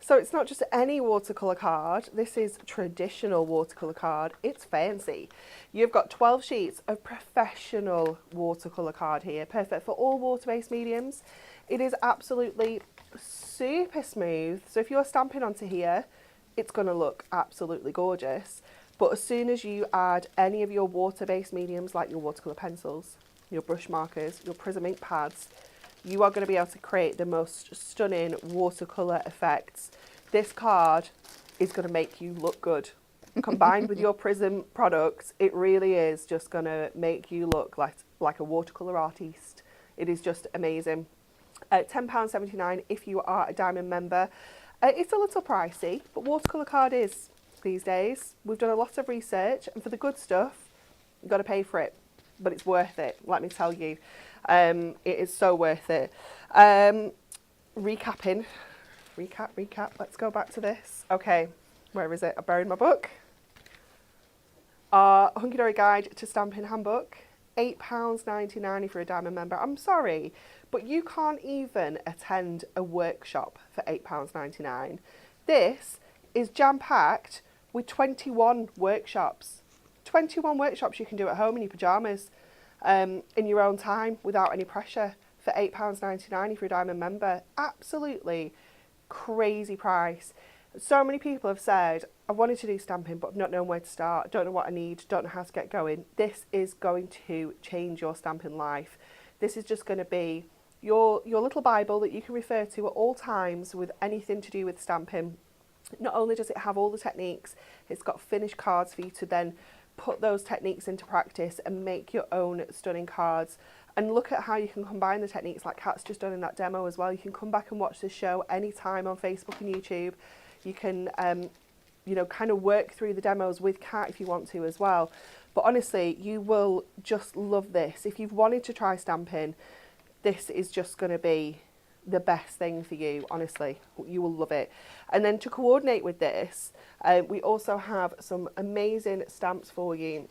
So it's not just any watercolour card, this is traditional watercolour card. It's fancy. You've got 12 sheets of professional watercolour card here, perfect for all water-based mediums. It is absolutely super smooth, so if you're stamping onto here, it's going to look absolutely gorgeous. But as soon as you add any of your water-based mediums, like your watercolour pencils, your brush markers, your Prism ink pads, you are going to be able to create the most stunning watercolour effects. This card is going to make you look good. Combined with your Prism products, it really is just going to make you look like a watercolour artiste. It is just amazing. £10.79 if you are a Diamond member. It's a little pricey, but watercolour card is these days. We've done a lot of research, and for the good stuff, you've got to pay for it. But it's worth it, let me tell you. It is so worth it. Recap, let's go back to this. Okay, where is it? I buried my book. Our Hunky Dory Guide to Stamping Handbook, £8.99 if you're a Diamond member. I'm sorry, but you can't even attend a workshop for £8.99. This is jam-packed with 21 workshops. 21 workshops you can do at home in your pyjamas, in your own time, without any pressure, for £8.99 if you're a Diamond member. Absolutely crazy price. So many people have said, I wanted to do stamping, but I've not known where to start, don't know what I need, don't know how to get going. This is going to change your stamping life. This is just going to be your little Bible that you can refer to at all times with anything to do with stamping. Not only does it have all the techniques, it's got finished cards for you to then put those techniques into practice and make your own stunning cards. And look at how you can combine the techniques like Kat's just done in that demo as well. You can come back and watch this show anytime on Facebook and YouTube. You can, kind of work through the demos with Kat if you want to as well. But honestly, you will just love this. If you've wanted to try stamping, this is just going to be the best thing for you, honestly. You will love it. And then to coordinate with this, we also have some amazing stamps for you.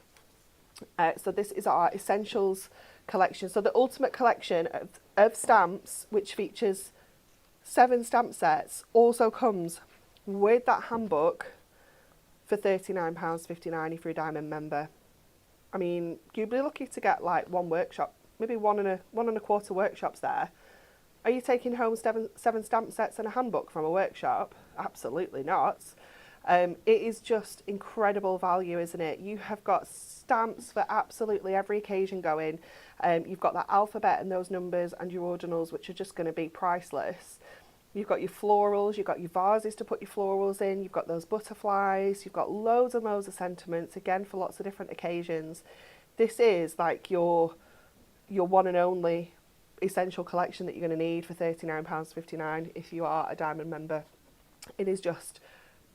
So this is our Essentials collection. So the ultimate collection of stamps, which features 7 stamp sets, also comes with that handbook for £39.59 if you're a Diamond member. I mean, you'd be lucky to get like one workshop, maybe one and a quarter workshops there. Are you taking home 7 stamp sets and a handbook from a workshop? Absolutely not. It is just incredible value, isn't it? You have got stamps for absolutely every occasion going. You've got that alphabet and those numbers and your ordinals, which are just going to be priceless. You've got your florals, you've got your vases to put your florals in, you've got those butterflies, you've got loads and loads of sentiments, again, for lots of different occasions. This is like your one and only essential collection that you're going to need for £39.59 if you are a Diamond member. It is just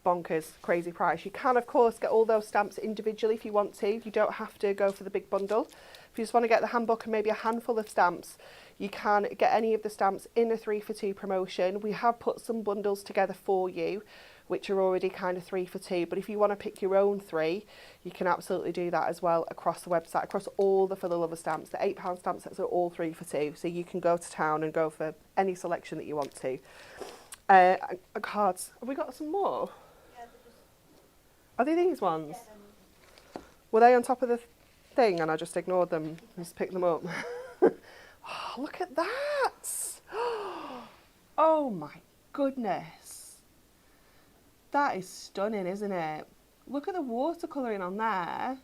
bonkers, crazy price. You can, of course, get all those stamps individually if you want to. You don't have to go for the big bundle. If you just want to get the handbook and maybe a handful of stamps, you can get any of the stamps in a 3 for 2 promotion. We have put some bundles together for you, which are already kind of 3 for 2. But if you want to pick your own 3, you can absolutely do that as well across the website, across all the For the Love of stamps. The £8 stamp sets are all 3 for 2. So you can go to town and go for any selection that you want to. Cards. Have we got some more? Are they these ones? Were they on top of the thing and I just ignored them and just picked them up? Oh, look at that! Oh my goodness. That is stunning, isn't it? Look at the watercolouring on there.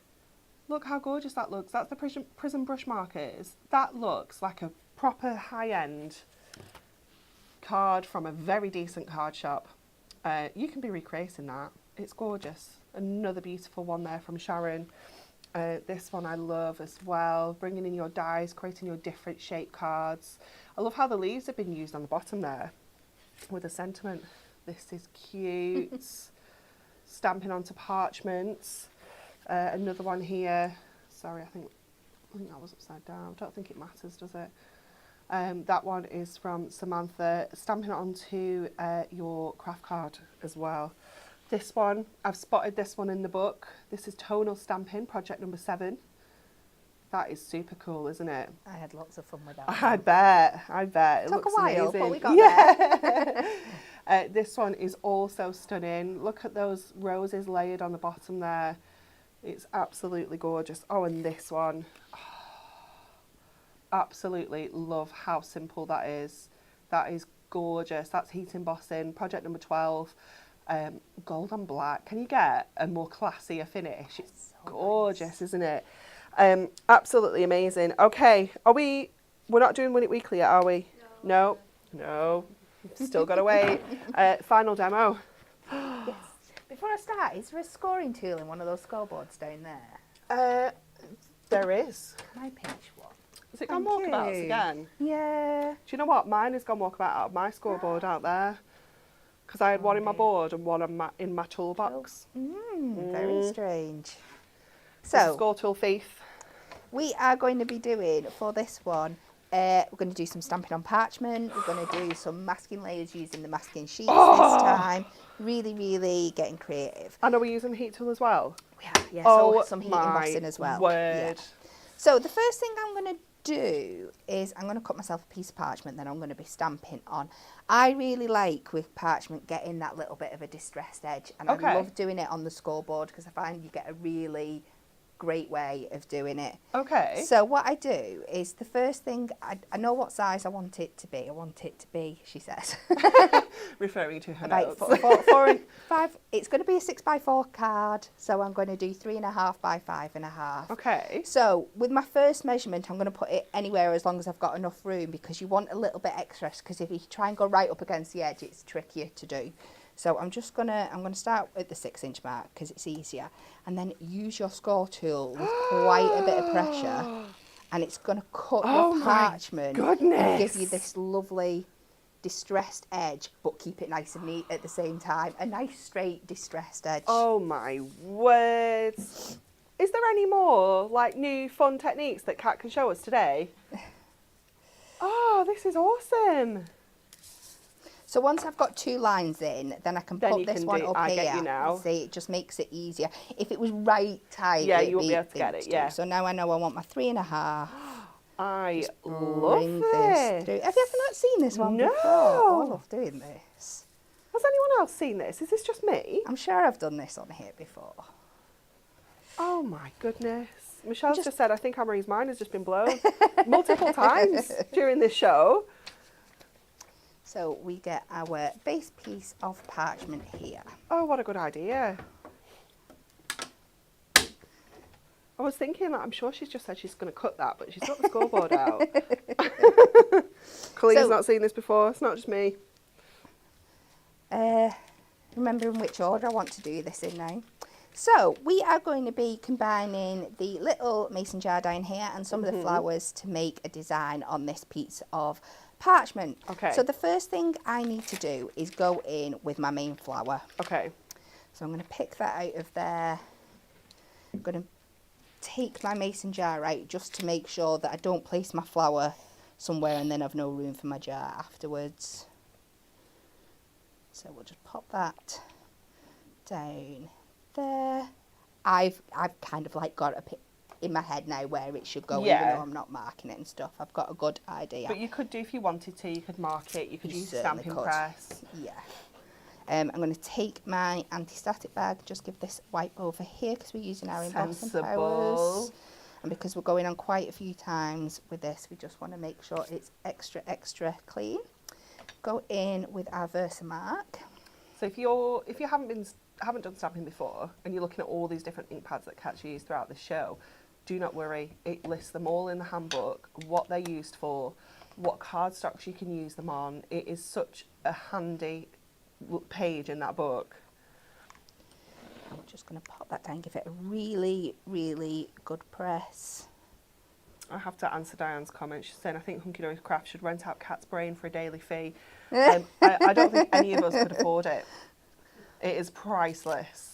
Look how gorgeous that looks. That's the Prism brush markers. That looks like a proper high-end card from a very decent card shop. You can be recreating that. It's gorgeous. Another beautiful one there from Sharon. This one I love as well. Bringing in your dies, creating your different shape cards. I love how the leaves have been used on the bottom there with a sentiment. This is cute. Stamping onto parchments. Another one here. Sorry, I think that was upside down. Don't think it matters, does it? That one is from Samantha. Stamping it onto your craft card as well. This one, I've spotted this one in the book. This is tonal stamping, project number 7. That is super cool, isn't it? I had lots of fun with that. I bet. It Took looks a while, amazing. but we got there. This one is also stunning. Look at those roses layered on the bottom there. It's absolutely gorgeous. Oh, and this one. Oh, absolutely love how simple that is. That is gorgeous. That's heat embossing, project number 12. Gold on black. Can you get a more classier finish? It's so gorgeous, nice. Isn't it? Absolutely amazing. Okay, we're not doing Win It Weekly yet, are we? No. Still got to wait. Final demo. Yes. Before I start, is there a scoring tool in one of those scoreboards down there? There is. Can I pinch one? Has it gone walkabouts again? Yeah. Do you know what? Mine has gone walkabout out of my scoreboard out there. Because I had one in my board and one in my toolbox. Very strange. So, score tool thief. We are going to be doing, for this one, we're going to do some stamping on parchment. We're going to do some masking layers using the masking sheets this time. Really, really getting creative. And are we using the heat tool as well? We are, yeah. So some heat embossing as well. Word. Yeah. So the first thing I'm going to do is I'm going to cut myself a piece of parchment that I'm going to be stamping on. I really like with parchment getting that little bit of a distressed edge, and I love doing it on the scoreboard because I find you get a really great way of doing it. Okay. So what I do is the first thing, I know what size I want it to be. I want it to be, she says. Referring to her about notes. 4 and 5. It's going to be a 6x4 card, so I'm going to do 3.5 by 5.5. Okay. So with my first measurement, I'm going to put it anywhere as long as I've got enough room, because you want a little bit extra, because if you try and go right up against the edge, it's trickier to do. So I'm gonna start at the 6-inch mark because it's easier, and then use your score tool with quite a bit of pressure, and it's gonna cut your parchment and give you this lovely distressed edge, but keep it nice and neat at the same time. A nice straight distressed edge. Oh my words. Is there any more like new fun techniques that Kat can show us today? Oh, this is awesome. So once I've got 2 lines in, then I can put this one up here. Get you now. See, it just makes it easier. If it was right tight, yeah, you wouldn't be able to get it. Yeah. So now I know I want my 3.5. I love this. Have you ever not seen this one before? Oh, I love doing this. Has anyone else seen this? Is this just me? I'm sure I've done this on here before. Oh my goodness. Michelle's just said, I think Anne-Marie's mind has just been blown multiple times during this show. So we get our base piece of parchment here. Oh, what a good idea. I was thinking that I'm sure she's just said she's going to cut that, but she's got the scoreboard out. Colleen's not seen this before. It's not just me. Remembering which order I want to do this in now. So we are going to be combining the little mason jar down here and some of the flowers to make a design on this piece of parchment. Okay. So the first thing I need to do is go in with my main flower. Okay. So I'm going to pick that out of there. I'm going to take my mason jar out just to make sure that I don't place my flower somewhere and then have no room for my jar afterwards. So we'll just pop that down there. I've kind of like got a in my head now where it should go, even though I'm not marking it and stuff. I've got a good idea. But you could do, if you wanted to, you could mark it, you could use stamping press. Yeah. I'm going to take my anti-static bag, just give this wipe over here because we're using our embossing powers. And because we're going on quite a few times with this, we just want to make sure it's extra, extra clean. Go in with our Versamark. So if you haven't done stamping before and you're looking at all these different ink pads that Kat's used throughout the show, do not worry, it lists them all in the handbook, what they're used for, what cardstocks you can use them on. It is such a handy page in that book. I'm just going to pop that down, give it a really, really good press. I have to answer Diane's comment. She's saying, I think Hunky Dory Craft should rent out Kat's brain for a daily fee. I don't think any of us could afford it. It is priceless.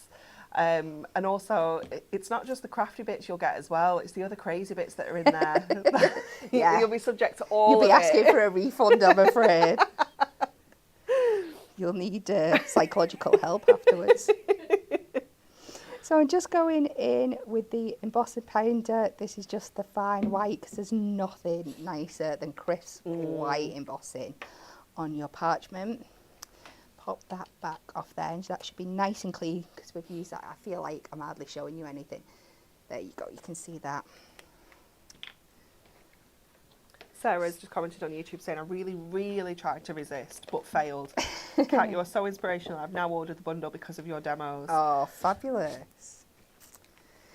And also, it's not just the crafty bits you'll get as well, it's the other crazy bits that are in there. Yeah. You'll be subject to all of it. You'll be asking for a refund, I'm afraid. You'll need psychological help afterwards. So I'm just going in with the embossing powder. This is just the fine white because there's nothing nicer than crisp white embossing on your parchment. Pop that back off there, and that should be nice and clean because we've used that. I feel like I'm hardly showing you anything. There you go, you can see that. Sarah's just commented on YouTube saying, I really tried to resist, but failed. Kat, you are so inspirational. I've now ordered the bundle because of your demos. Oh, fabulous.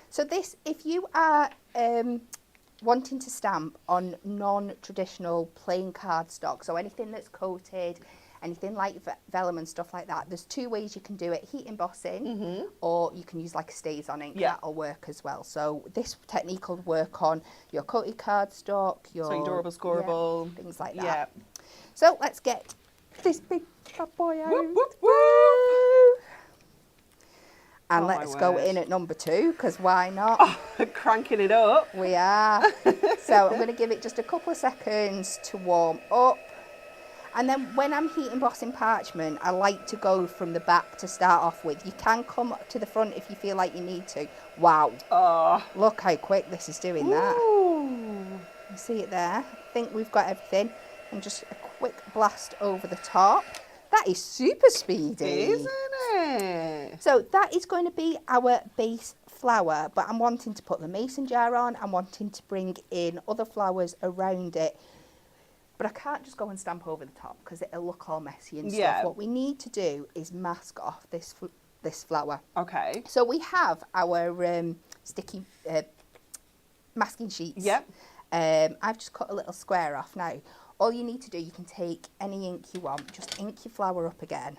So this, if you are wanting to stamp on non-traditional plain cardstock, so anything that's coated, anything like vellum and stuff like that, there's two ways you can do it: heat embossing, or you can use like a stays-on ink. That'll work as well. So this technique will work on your coated cardstock, your durable, scoreable, things like that. Yeah. So let's get this big bad boy out. Whoop, whoop, whoop. And Oh, let's go in at number 2, because why not? Oh, cranking it up. We are. So I'm going to give it just a couple of seconds to warm up. And then when I'm heat embossing parchment, I like to go from the back to start off with. You can come to the front if you feel like you need to. Wow. Oh. Look how quick this is doing that. You see it there? I think we've got everything. And just a quick blast over the top. That is super speedy. Isn't it? So that is going to be our base flower, but I'm wanting to put the mason jar on. I'm wanting to bring in other flowers around it. But I can't just go and stamp over the top because it'll look all messy and stuff. What we need to do is mask off this flower. Okay. So we have our sticky masking sheets. Yep. I've just cut a little square off now. All you need to do, you can take any ink you want, just ink your flower up again.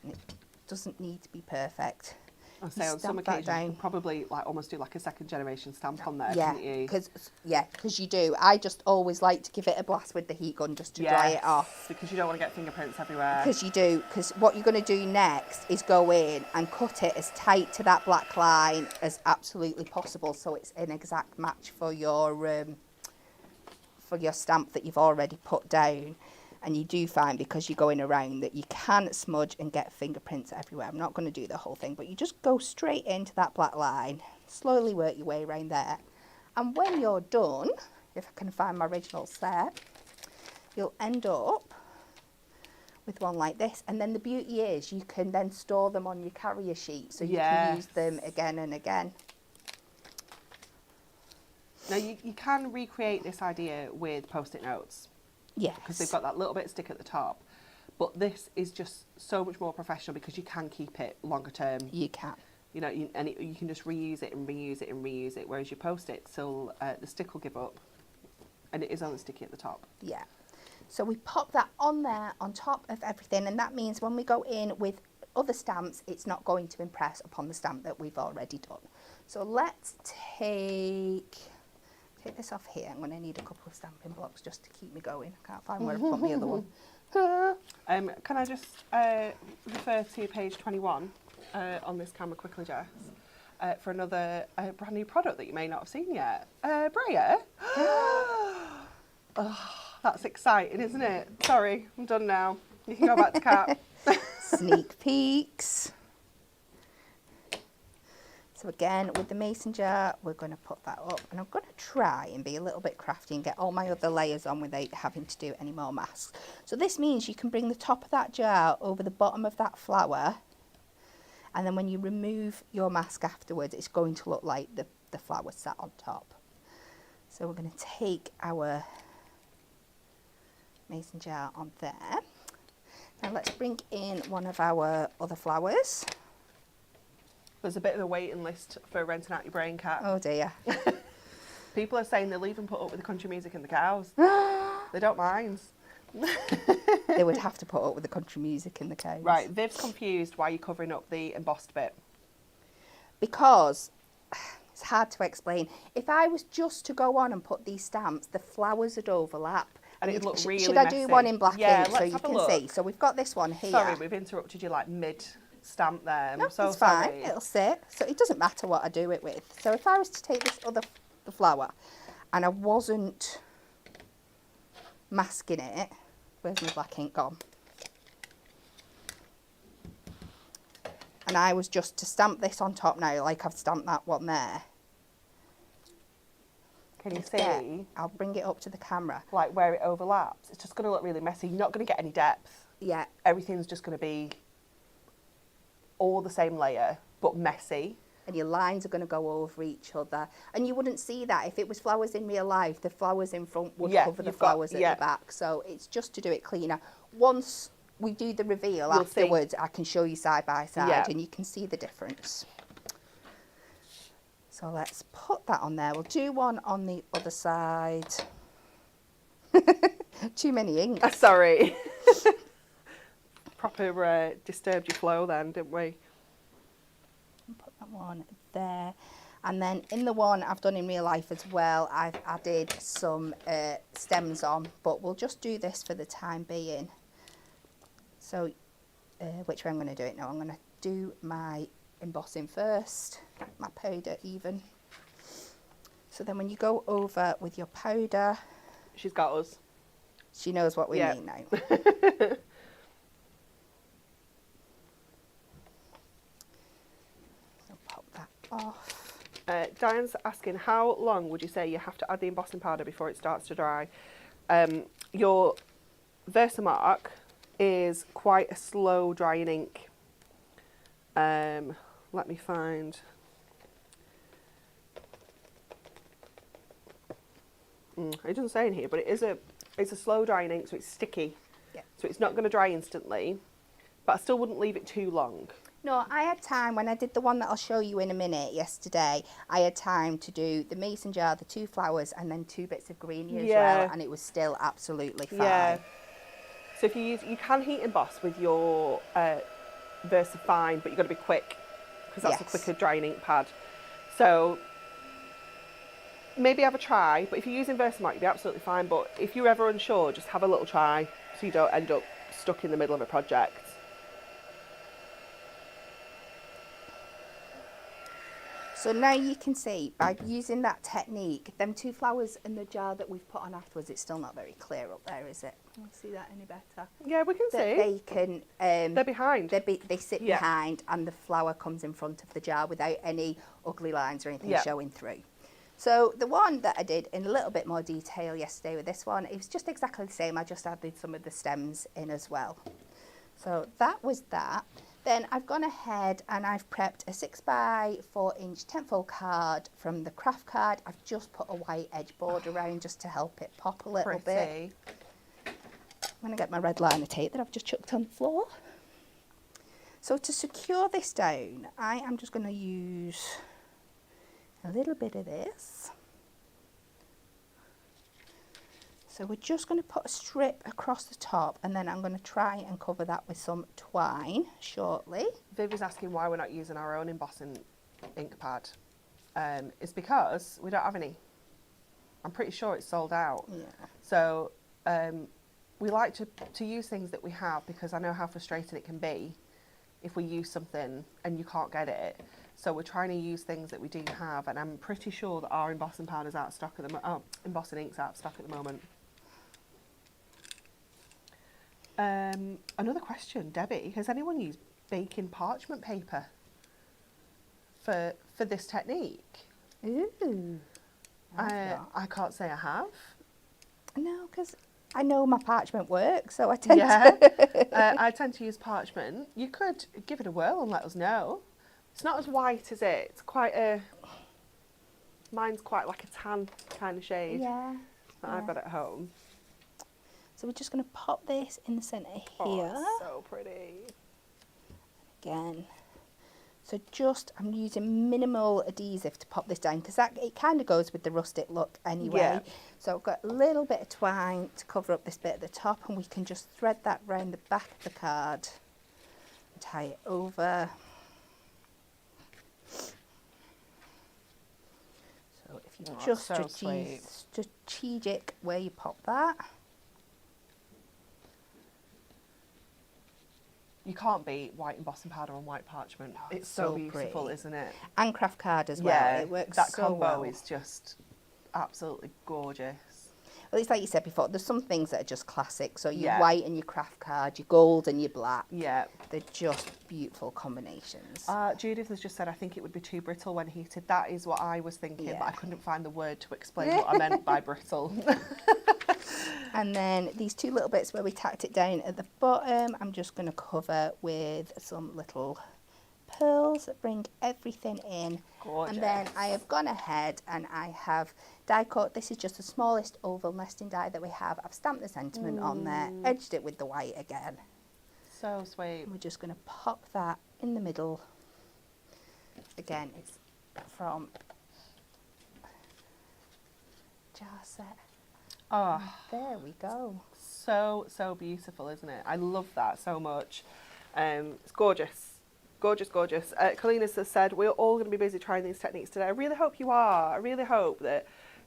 And it doesn't need to be perfect. I'll say on some occasions you can probably like almost do like a second generation stamp on there, yeah, couldn't you? Because you do. I just always like to give it a blast with the heat gun just to dry it off. Because you don't want to get fingerprints everywhere. Because you do. Because what you're going to do next is go in and cut it as tight to that black line as absolutely possible, so it's an exact match for your stamp that you've already put down. And you do find, because you're going around, that you can smudge and get fingerprints everywhere. I'm not going to do the whole thing, but you just go straight into that black line, slowly work your way around there. And when you're done, if I can find my original set, you'll end up with one like this. And then the beauty is you can then store them on your carrier sheet, so you can use them again and again. Now you can recreate this idea with post-it notes. Yes. Because they've got that little bit of stick at the top. But this is just so much more professional because you can keep it longer term. You can. You know, you can just reuse it and reuse it and reuse it, whereas your post-it, still the stick will give up. And it is only sticky at the top. Yeah. So we pop that on there on top of everything, and that means when we go in with other stamps, it's not going to impress upon the stamp that we've already done. So let's take this off here. I'm going to need a couple of stamping blocks just to keep me going. I can't find where I've put the other one. Can I just refer to page 21 on this camera quickly, Jess, for another brand new product that you may not have seen yet. Brea? Oh, that's exciting, isn't it? Sorry, I'm done now. You can go back to Kat. Sneak peeks. So again, with the mason jar, we're going to put that up, and I'm going to try and be a little bit crafty and get all my other layers on without having to do any more masks. So this means you can bring the top of that jar over the bottom of that flower, and then when you remove your mask afterwards, it's going to look like the flower sat on top. So we're going to take our mason jar on there. Now let's bring in one of our other flowers. There's a bit of a waiting list for renting out your brain, Kat. Oh dear. People are saying they'll even put up with the country music and the cows. They don't mind. They would have to put up with the country music and the cows. Right, Viv's confused why you're covering up the embossed bit. Because it's hard to explain. If I was just to go on and put these stamps, the flowers would overlap. And it'd look really Should I do messy. one in black ink so you can see? So we've got this one here. Sorry, we've interrupted you like mid-stamp there. No, I'm so it's sorry. fine. It'll sit. So it doesn't matter what I do it with. So if I was to take this other flower and I wasn't masking it, where's my black ink gone? and I was just to stamp this on top now, like I've stamped that one there. Can you Yeah, see? I'll bring it up to the camera. Like where it overlaps. It's just going to look really messy. You're not going to get any depth. Yeah, Everything's just going to be all the same layer, but messy. and your lines are going to go over each other. And you wouldn't see that if it was flowers in real life. The flowers in front would cover the flowers at the back. So it's just to do it cleaner. Once we do the reveal afterwards, I can show you side by side and you can see the difference. So let's put that on there. We'll do one on the other side. Too many inks. Sorry. Proper disturbed your flow then, didn't we? Put that one there. And then in the one I've done in real life as well, I've added some stems on, but we'll just do this for the time being. So which way I'm going to do it now? I'm going to do my embossing first, my powder even. So then when you go over with your powder, She's got us. she knows what we mean now. So pop that off. Diane's asking, how long would you say you have to add the embossing powder before it starts to dry? Your Versamark is quite a slow drying ink. Let me find. It doesn't say in here, but it's a slow drying ink, so it's sticky. Yeah. So it's not going to dry instantly, but I still wouldn't leave it too long. No, I had time when I did the one that I'll show you in a minute yesterday. I had time to do the mason jar, the 2 flowers, and then 2 bits of greenie as well, and it was still absolutely fine. Yeah. So if you can heat emboss with your Versa Fine, but you've got to be quick because that's a quicker drying ink pad. So maybe have a try, but if you're using Versamark, you'll be absolutely fine. But if you're ever unsure, just have a little try so you don't end up stuck in the middle of a project. So now you can see, by using that technique, them 2 flowers in the jar that we've put on afterwards, it's still not very clear up there, is it? Can we see that any better? Yeah, we can see. They can... they're behind. They sit behind, and the flower comes in front of the jar without any ugly lines or anything showing through. So the one that I did in a little bit more detail yesterday with this one, it was just exactly the same. I just added some of the stems in as well. So that was that. Then I've gone ahead and I've prepped a 6x4 inch 10-fold card from the craft card. I've just put a white edge board around just to help it pop a little bit. I'm going to get my red liner tape that I've just chucked on the floor. So to secure this down, I am just going to use a little bit of this. So we're just going to put a strip across the top, and then I'm going to try and cover that with some twine shortly. Viv is asking why we're not using our own embossing ink pad. It's because we don't have any. I'm pretty sure it's sold out. Yeah. So we like to use things that we have, because I know how frustrating it can be if we use something and you can't get it. So we're trying to use things that we do have, and I'm pretty sure that our embossing powder's out of stock at the embossing ink's out of stock at the moment. Another question, Debbie, has anyone used baking parchment paper for this technique? Ooh. I can't say I have. No, because I know my parchment works, so I tend to... I tend to use parchment. You could give it a whirl and let us know. It's not as white as it. It's quite a... Mine's quite like a tan kind of shade that I've got at home. So we're just going to pop this in the centre here. Oh, so pretty. Again. So just, I'm using minimal adhesive to pop this down, because it kind of goes with the rustic look anyway. Yeah. So I've got a little bit of twine to cover up this bit at the top, and we can just thread that round the back of the card and tie it over. So if you just strategic where you pop that. You can't beat white embossing powder on white parchment. No, it's so beautiful, pretty. isn't it? And craft card as well. Yeah, it works that so combo well. is just absolutely gorgeous. Well, it's like you said before, there's some things that are just classic. So your Yeah. white and your craft card, your gold and your black. Yeah. They're just beautiful combinations. Judith has just said, I think it would be too brittle when heated. That is what I was thinking, but I Yeah. couldn't find the word to explain what I meant by brittle. And then these two little bits where we tacked it down at the bottom, I'm just going to cover with some little pearls that bring everything in. Gorgeous. And then I have gone ahead and I have die cut. This is just the smallest oval nesting die that we have. I've stamped the sentiment on there, edged it with the white again. So sweet. And we're just going to pop that in the middle. Again, it's from jar set. Oh, There we go. so beautiful, isn't it? I love that so much. It's gorgeous. Gorgeous, gorgeous. Colleen has said, we're all going to be busy trying these techniques today. I really hope you are. I really hope that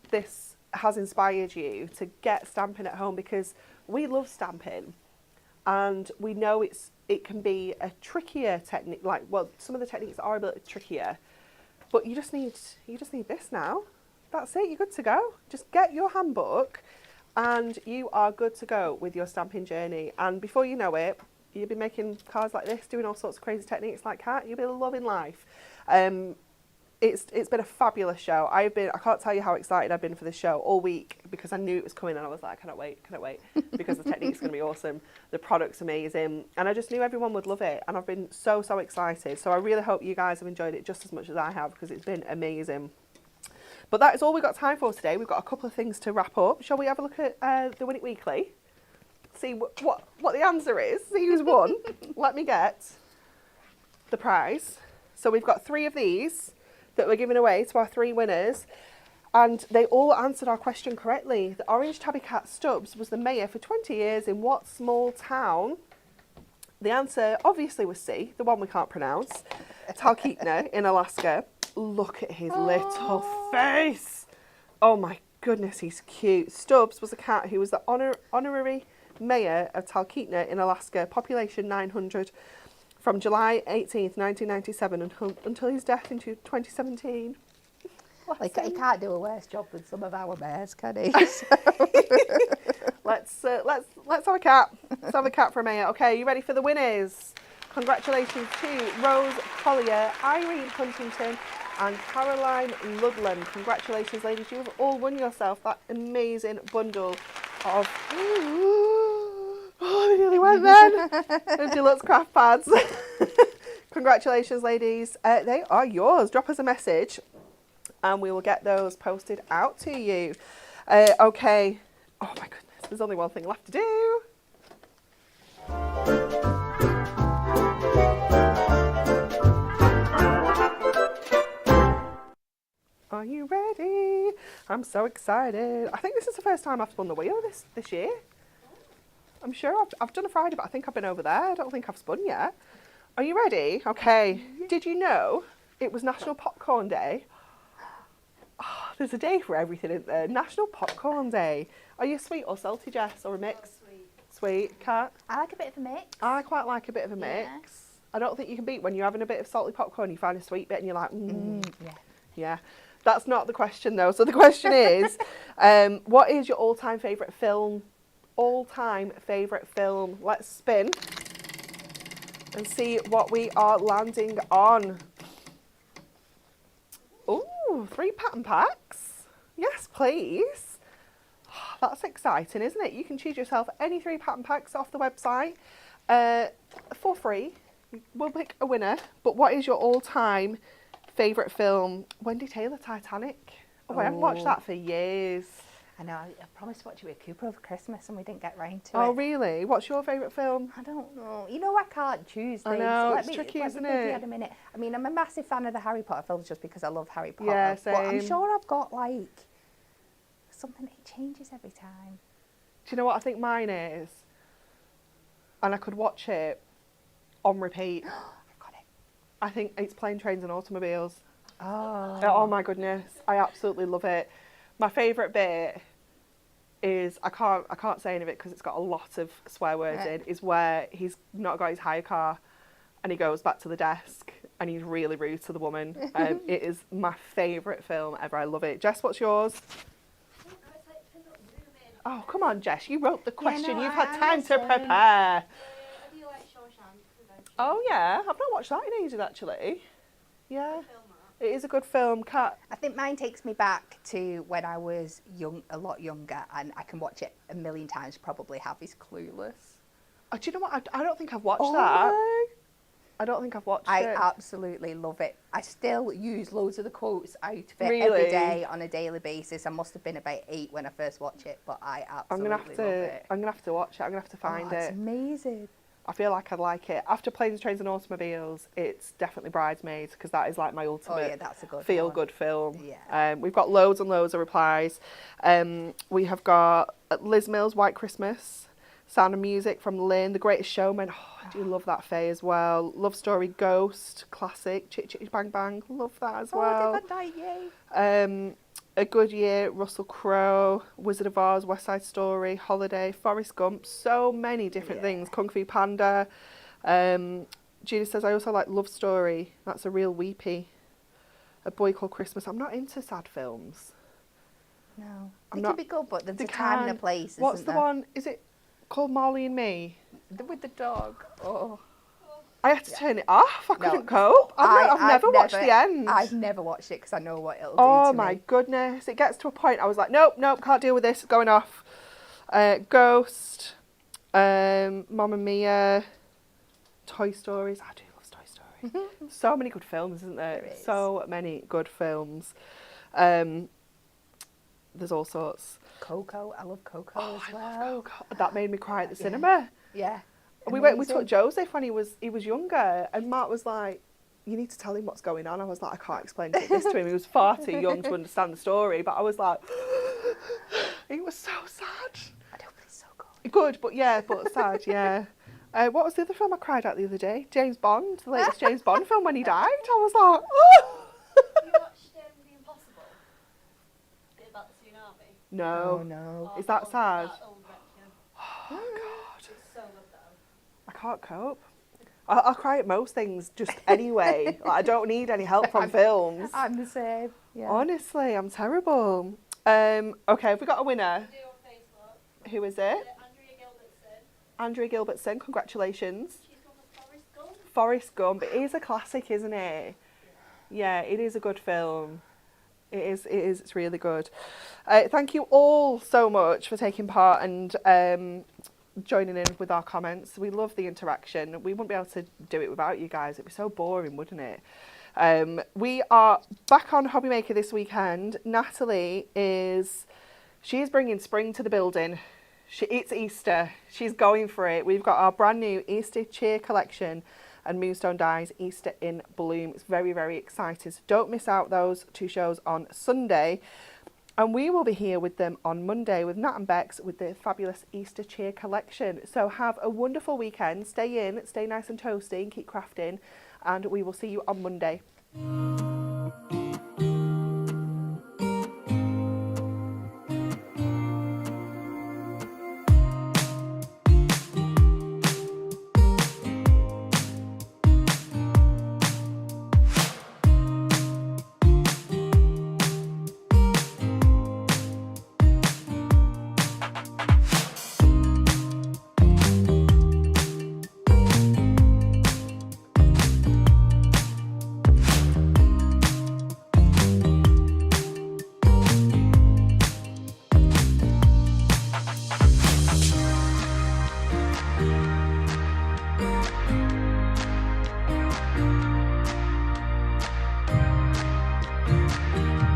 this has inspired you to get stamping at home, because we love stamping and we know it can be a trickier technique. Like, well, some of the techniques are a bit trickier, but you just need this now. That's it. You're good to go. Just get your handbook and you are good to go with your stamping journey. And before you know it, you'll be making cards like this, doing all sorts of crazy techniques like that. You'll be loving life. It's been a fabulous show. I can't tell you how excited I've been for this show all week, because I knew it was coming and I was like, I cannot wait, because the technique's going to be awesome. The product's amazing. And I just knew everyone would love it. And I've been so excited. So I really hope you guys have enjoyed it just as much as I have, because it's been amazing. But that is all we've got time for today. We've got a couple of things to wrap up. Shall we have a look at the Win It Weekly? See what the answer is. See who's won. Let me get the prize. So we've got 3 of these that we're giving away to our 3 winners, and they all answered our question correctly. The orange tabby cat Stubbs was the mayor for 20 years in what small town? The answer obviously was C, the one we can't pronounce. Talkeetna in Alaska. Look at his little face. Oh my goodness, he's cute. Stubbs was a cat who was the honorary mayor of Talkeetna in Alaska, population 900, from July 18th, 1997 until his death in 2017. Like, he can't do a worse job than some of our bears, can he? Let's have a cat. Let's have a cat for a mayor. Okay, you ready for the winners? Congratulations to Rose Collier, Irene Huntington and Caroline Ludlam. Congratulations, ladies. You have all won yourself that amazing bundle of... Oh, they nearly went then. Deluxe craft pads. Congratulations, ladies. They are yours. Drop us a message and we will get those posted out to you. Okay. Oh my goodness, there's only one thing left to do. Are you ready? I'm so excited. I think this is the first time I've spun the wheel this year. I'm sure I've done a Friday, but I think I've been over there. I don't think I've spun yet. Are you ready? Okay. Did you know it was National Popcorn Day? Oh, there's a day for everything, isn't there? National Popcorn Day. Are you sweet or salty, Jess, or a mix? Sweet. Cat? I like a bit of a mix. I quite like a bit of a mix. Yeah. I don't think you can beat when you're having a bit of salty popcorn, you find a sweet bit and you're like, Yeah. Yeah. That's not the question though. So the question is, what is your all-time favourite film? All-time favourite film. Let's spin and see what we are landing on. Ooh, 3 pattern packs. Yes, please. That's exciting, isn't it? You can choose yourself any 3 pattern packs off the website for free. We'll pick a winner. But what is your all-time favourite film? Wendy Taylor, Titanic. Oh, I haven't watched that for years. I know, I promised to watch it with Cooper over Christmas and we didn't get round to it. Oh, really? What's your favourite film? I don't know. You know, I can't choose things. I know, it's tricky, isn't let me it? think a minute. I mean, I'm a massive fan of the Harry Potter films just because I love Harry Potter. Yeah, But I'm same. sure I've got, like, something that changes every time. Do you know what I think mine is? And I could watch it on repeat. I've got it. I think it's Plane, Trains and Automobiles. Oh. Oh my goodness, I absolutely love it. My favourite bit is, I can't say any of it because it's got a lot of swear words in, is where he's not got his hire car and he goes back to the desk and he's really rude to the woman. It is my favourite film ever. I love it. Jess, what's yours? Oh, come on, Jess. You wrote the question. no, You've I had time to understand. prepare. I do like Shawshank. Oh, yeah. I've not watched that in ages, actually. Yeah. Film that. It is a good film. Cat. I think mine takes me back to when I was young, a lot younger, and I can watch it a million times. Probably have is Clueless. Oh, do you know what? I don't think I've watched Oh, that. no. I don't think I've watched I it. absolutely love it. I still use loads of the quotes out of it Really? every day on a daily basis. I must have been about 8 when I first watched it, but I I'm absolutely gonna love it. I'm gonna have to watch it. I'm gonna have to find It's it. amazing. I feel like I'd like it. After Planes, Trains and Automobiles, it's definitely Bridesmaids because that is like my ultimate Oh yeah, that's a good feel-good film. Yeah. We've got loads and loads of replies. We have got Liz Mills, White Christmas, Sound of Music from Lynn, The Greatest Showman. Oh, I do love that Faye as well. Love Story, Ghost, classic. Chitty Chitty Bang Bang, love that as well. Oh, did I die? Yay. A Good Year, Russell Crowe, Wizard of Oz, West Side Story, Holiday, Forrest Gump, so many different things. Kung Fu Panda. Judy says, I also like Love Story. That's a real weepy. A Boy Called Christmas. I'm not into sad films. No. I'm They not- can be good, but there's They a time and can. a place, What's isn't the there? one? Is it called Marley and Me? With the dog. Oh. I had to turn it off. I No. couldn't cope. I've never watched the end. I've never watched it because I know what it'll do Oh to my me. goodness. It gets to a point I was like, nope, can't deal with this. It's going off. Ghost, Mamma Mia, Toy Stories. I do love Toy Story. So many good films, isn't there? There is. So many good films. There's all sorts. Coco. I love Coco Oh, as I love well. Coco. That made me cry at the Yeah. cinema. Yeah. We Amazing. took Joseph when he was younger, and Mark was like, you need to tell him what's going on. I was like, I can't explain this to him. He was far too young to understand the story, but I was like, it was so sad. I don't think it's so good. Good, but sad, yeah. What was the other film I cried at the other day? James Bond, the latest James Bond film when he died. I was like, Have you watched The Impossible? Bit about the tsunami. no. Oh no. Is that sad? That old Requiem. Oh, God. It's so good though. I can't cope. I'll cry at most things just anyway. Like, I don't need any help from films. I'm the same. Yeah. Honestly, I'm terrible. Okay, have we got a winner? Do on Facebook. Who is it? Andrea Gilbertson. Andrea Gilbertson, congratulations. She's gone for Forrest Gump. Forrest Gump, it is a classic, isn't it? Yeah, it is a good film. It is, it's really good. Thank you all so much for taking part and joining in with our comments. We love the interaction. We wouldn't be able to do it without you guys. It'd be so boring, wouldn't it? We are back on Hobby Maker this weekend. Natalie she's bringing spring to the building. It's Easter. She's going for it. We've got our brand new Easter cheer collection and Moonstone Dies Easter in Bloom. It's very, very exciting. So don't miss out those two shows on Sunday. And we will be here with them on Monday with Nat and Bex with the fabulous Easter cheer collection. So have a wonderful weekend. Stay in, stay nice and toasty and keep crafting. And we will see you on Monday.